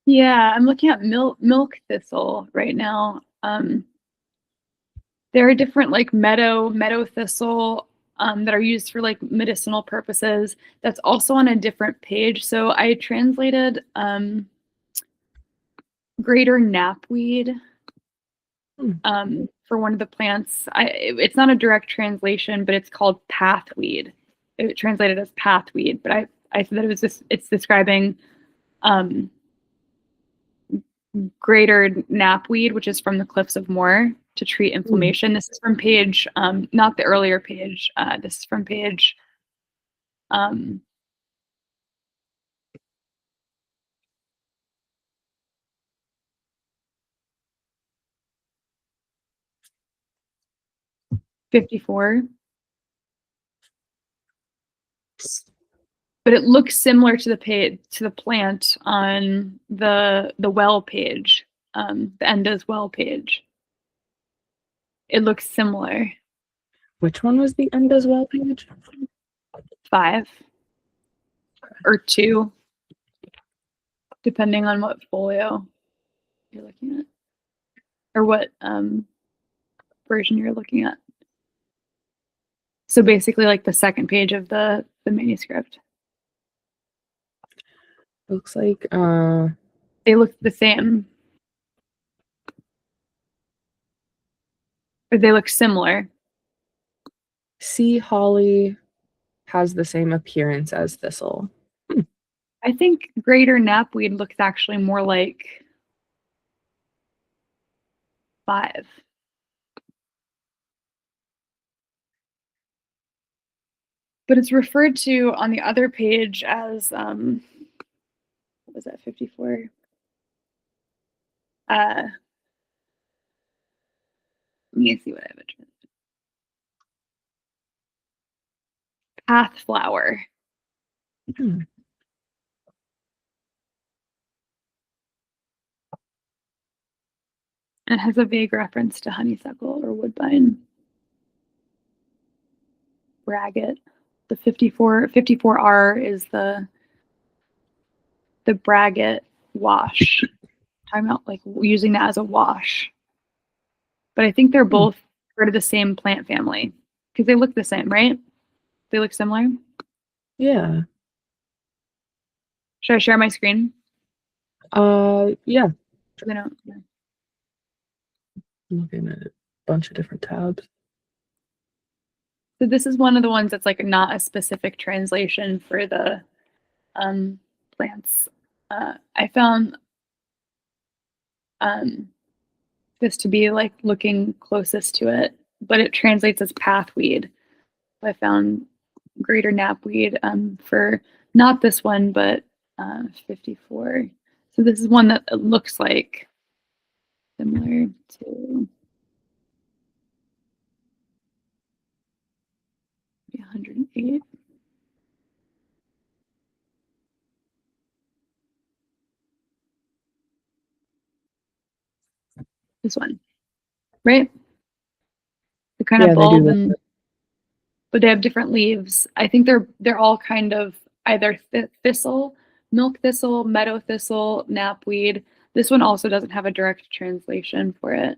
Yeah, I'm looking at milk thistle right now. There are different like meadow thistle that are used for like medicinal purposes. That's also on a different page. So I translated greater knapweed for one of the plants. It's not a direct translation, but it's called pathweed. It translated as pathweed, but I said that it's describing um, greater knapweed, which is from the cliffs of Moher to treat inflammation. This is from page, not the earlier page. This is from page um, 54. But it looks similar to the page to the plant on the well page, the Enda's well page. It looks similar. Which one was the end as well page? 5 or 2, depending on what folio you're looking at or what version you're looking at. So basically, like the second page of the manuscript. Looks like They look the same, or they look similar. sea holly has the same appearance as thistle. I think greater knapweed looks actually more like 5. But it's referred to on the other page as what was that, 54? Let me see what I have. Path flower. Hmm. And it has a vague reference to honeysuckle or woodbine. Braggot. The 54R is the braggot wash. Talking about like using that as a wash. But I think they're both part of the same plant family because they look the same, right? They look similar. Yeah. Should I share my screen? Yeah. I don't. I'm looking at a bunch of different tabs. So this is one of the ones that's like not a specific translation for the plants. I found this to be like looking closest to it, but it translates as pathweed. I found greater knapweed for not this one, but 54. So this is one that looks like similar to 108. This one, right? They kind of Yeah, they do bulb look and but they have different leaves. I think they're all kind of either thistle, milk thistle, meadow thistle, knapweed. This one also doesn't have a direct translation for it.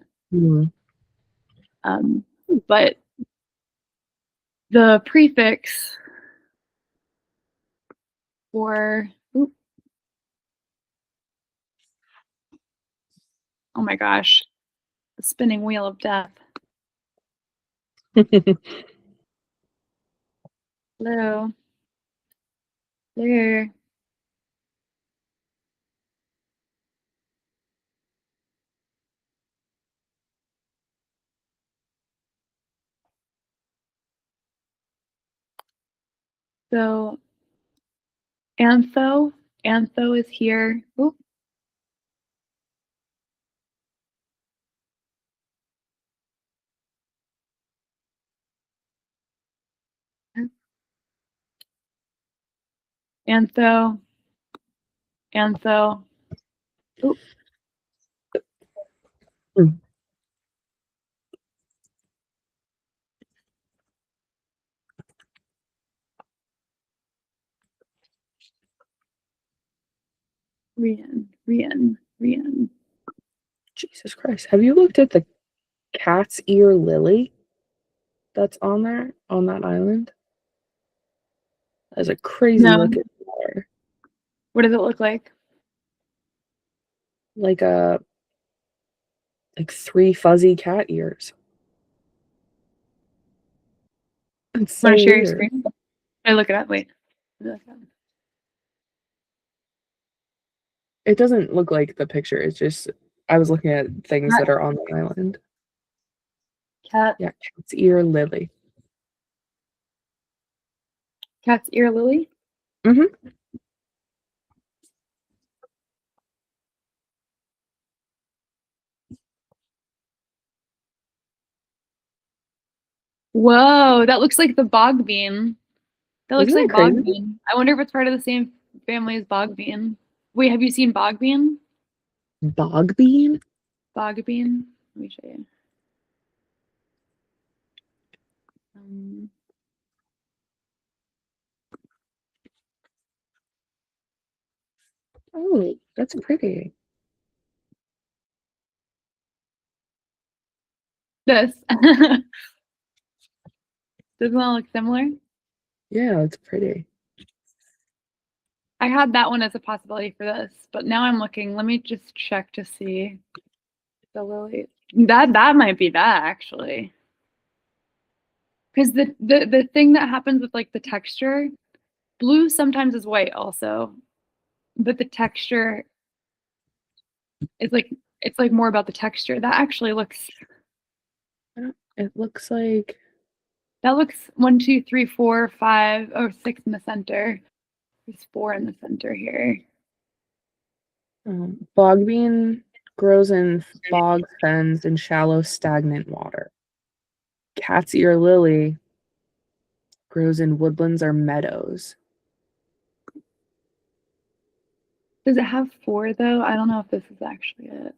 Um, but the prefix for oh my gosh, the spinning wheel of death. Hello. There. So antho is here. Oop. Antho, antho. Oop. Rian. Jesus Christ. Have you looked at the cat's ear lily that's on there on that island? That's a crazy No. looking flower. What does it look like? Like three fuzzy cat ears. It's so Want to share your weird. screen? I look it up. Wait. Look it up. It doesn't look like the picture. It's just I was looking at things that are on the island. Cat. Yeah, cat's ear lily. Cat's ear lily. Mm-hmm. Whoa, that looks like the bog bean. That looks Isn't like that bog crazy? bean. I wonder if it's part of the same family as bog bean. Wait, have you seen bog bean? Bog bean? Bog bean. Let me show you. Um, Oh, that's pretty. this. Doesn't that look similar? Yeah, it's pretty. I had that one as a possibility for this, but now I'm looking. Let me just check to see the lily. That might be that actually. Because the thing that happens with like the texture, blue sometimes is white also, but the texture is like it's like more about the texture. That actually looks It looks like that looks 1, 2, 3, 4, 5, or 6 in the center. There's 4 in the center here. bog bean grows in bog fens and shallow stagnant water. Cat's ear lily grows in woodlands or meadows. Does it have 4 though? I don't know if this is actually it.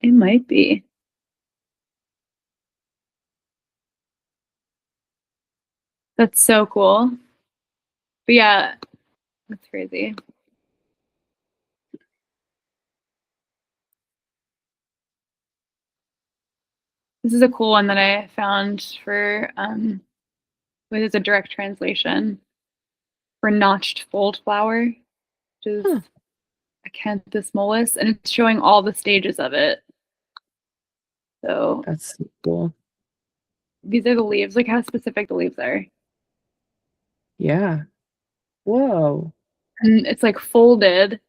It might be. That's so cool. But yeah, that's crazy. This is a cool one that I found for it is a direct translation for notched fold flower, which is Huh. Acanthus mollis, and it's showing all the stages of it. So That's cool. these are the leaves. Look how specific the leaves are. Yeah. Whoa. And it's like folded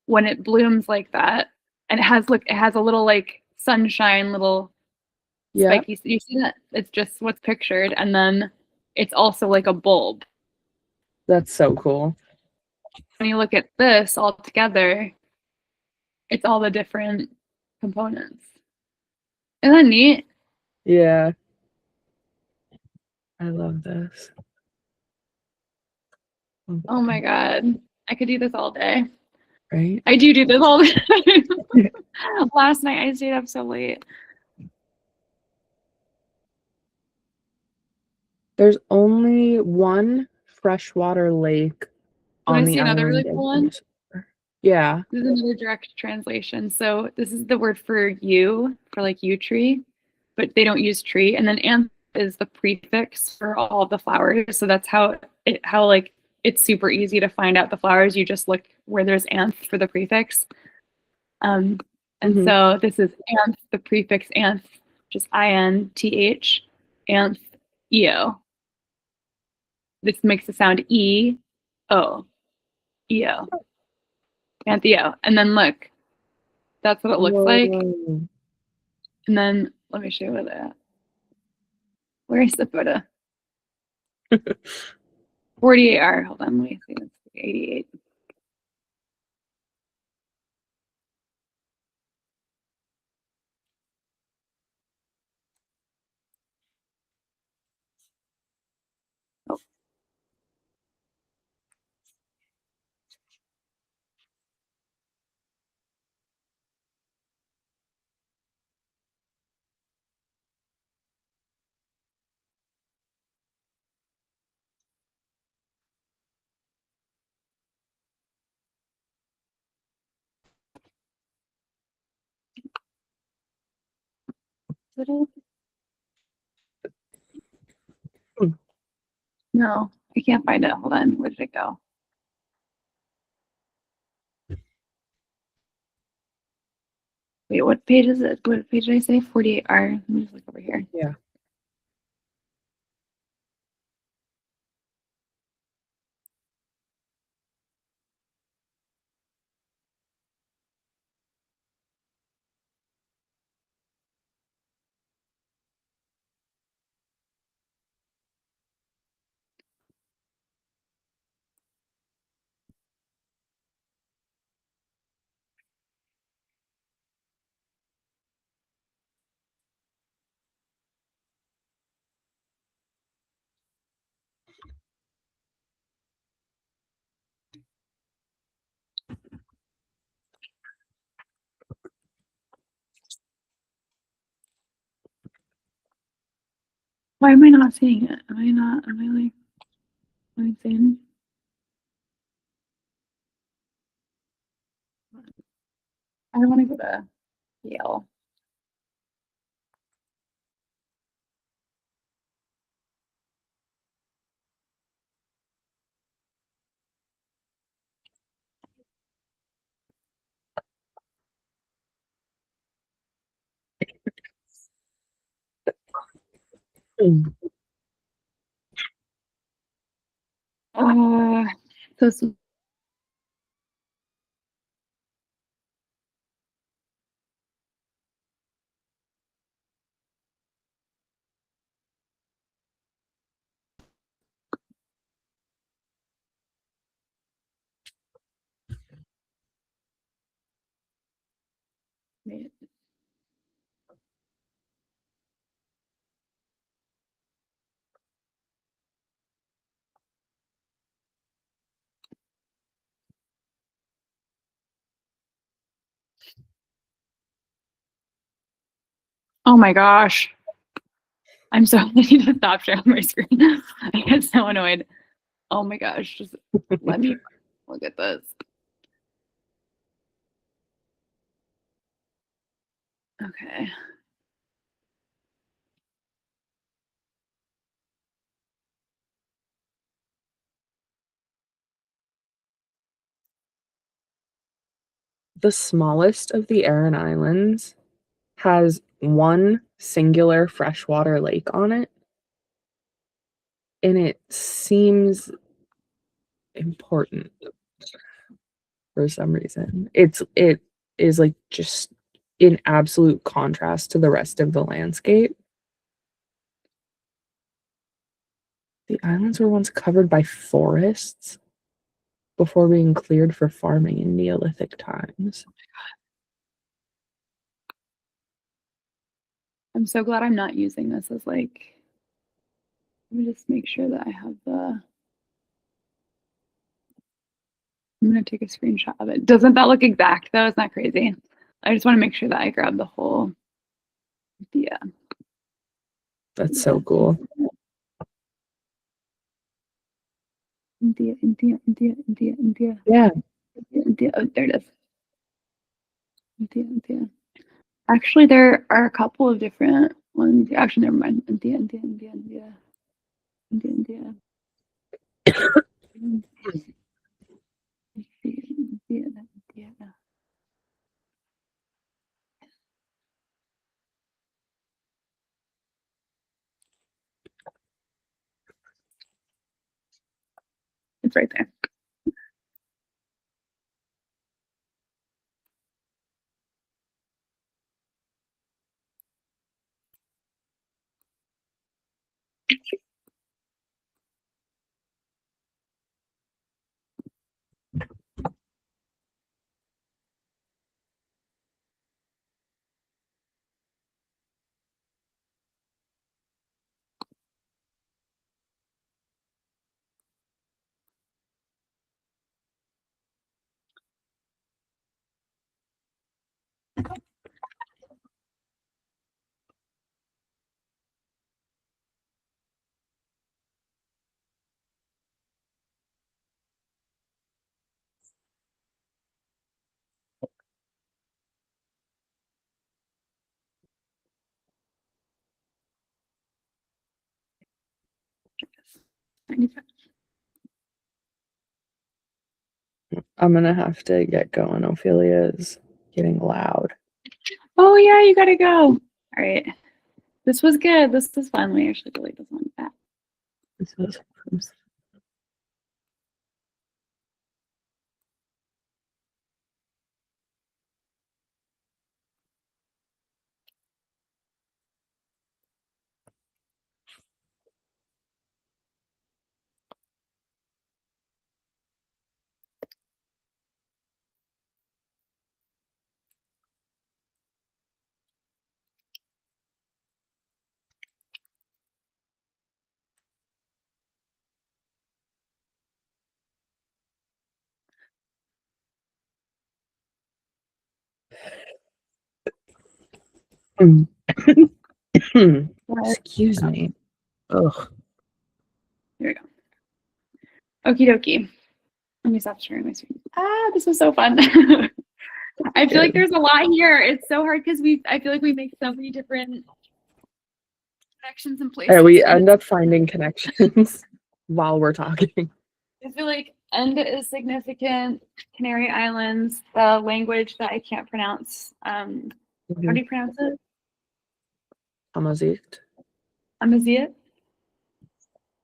when it blooms like that. And it has a little like sunshine little Yeah, spiky. You see that? It's just what's pictured. And then it's also like a bulb. that's so cool. When you look at this all together, it's all the different components. Isn't that neat? Yeah. I love this. Oh my God. I could do this all day. Right? I do this all the time. Last night I stayed up so late. There's only one freshwater lake Want on to the see another really island of cool one? Minnesota. Yeah. This is another direct translation. So this is the word for yew, for like yew tree, but they don't use tree. And then anth is the prefix for all the flowers. So that's how like it's super easy to find out the flowers. You just look where there's anth for the prefix. Um, and Mhm. so this is anth, the prefix anth, just INTH, anth, EO. This makes the sound E-O, EO, antheo. And then look, that's what it looks like. Whoa. And then let me show you that. Where's the photo? 48R. Hold on, let me see. It's 88. Oh, Is it? Hmm. No, I can't find it. Hold on. Where did it go? Wait, what page is it? What page did I say? 48R. Let me just look over here. Yeah. Why am I not seeing it? Am I not? Am I like? Am I insane? I don't want to go to Yale. Hmm. Uh, so wait. Oh my gosh. I'm so I need to stop sharing my screen. I get so annoyed. Oh my gosh. Just let me look at this. Okay. The smallest of the Aran Islands has one singular freshwater lake on it, and it seems important for some reason. It is like just in absolute contrast to the rest of the landscape. The islands were once covered by forests before being cleared for farming in Neolithic times. I'm so glad I'm not using this as like, let me just make sure that I have the, I'm going to take a screenshot of it. Doesn't that look exact though? Isn't that crazy? I just want to make sure that I grab the whole idea. That's so cool. India. Yeah. India. Oh, there it is. India. Actually, there are a couple of different ones. Actually, never mind. India. India. It's right there. I'm gonna have to get going. Ophelia is getting loud. Oh yeah, you gotta go. All right. This was good. This was fun. We actually delete this one back. This was Excuse me. Ugh. Here we go. Okie dokie. Let me stop sharing my screen. This was so fun. I feel like there's a lot here. It's so hard because I feel like we make so many different connections and places. Yeah, we end up finding connections while we're talking. I feel like End is significant. Canary Islands, the language that I can't pronounce. How do you pronounce it? Amazit. Amazigh?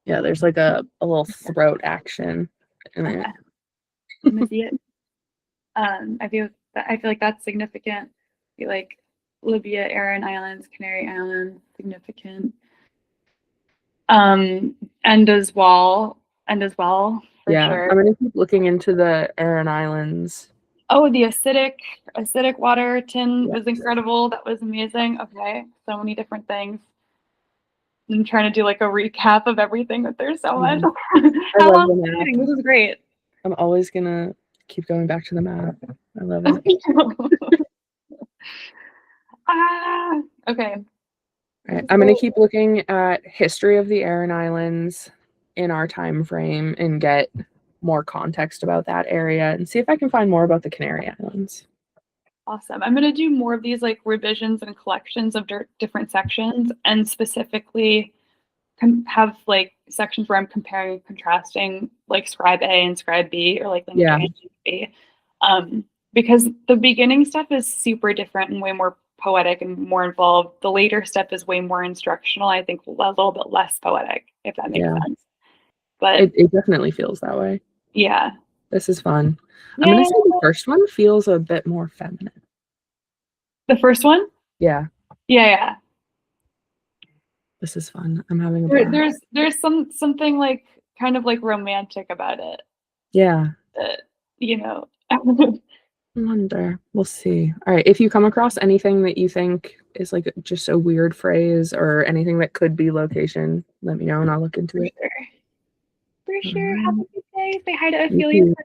Yeah, there's like a little throat action in it. Amazigh. I feel like that's significant. I feel like Libya, Aran Islands, Canary Islands, significant. And as well, for Yeah, sure. I'm gonna keep looking into the Aran Islands. Oh, the acidic water tin Yeah. was incredible. That was amazing. Okay, so many different things. I'm trying to do like a recap of everything, but there's so much. I How love the long? map. This is great. I'm always gonna keep going back to the map. I love it. Okay. All right, I'm gonna keep looking at history of the Aran Islands in our time frame and get more context about that area and see if I can find more about the Canary Islands. Awesome. I'm going to do more of these like revisions and collections of different sections, and specifically have like sections where I'm comparing and contrasting like scribe A and scribe B, or like language A and language B. Because the beginning stuff is super different and way more poetic and more involved. The later stuff is way more instructional. I think a little bit less poetic, if that makes sense. But it definitely feels that way. Yeah. This is fun. I'm gonna say the first one feels a bit more feminine. The first one? Yeah. Yeah. This is fun. I'm having a blast. There's something like kind of like romantic about it. Yeah. That, you know. I wonder. We'll see. All right. If you come across anything that you think is like just a weird phrase or anything that could be location, let me know and I'll look into it. For sure. Have a good day. Say hi to You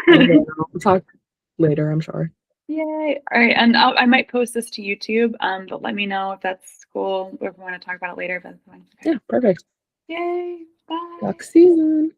Ophelia. We'll talk later, I'm sure. Yay. All right. And I might post this to YouTube, but let me know if that's cool, or if we want to talk about it later. If that's fine. Okay. Yeah, perfect. Yay. Bye. Talk soon.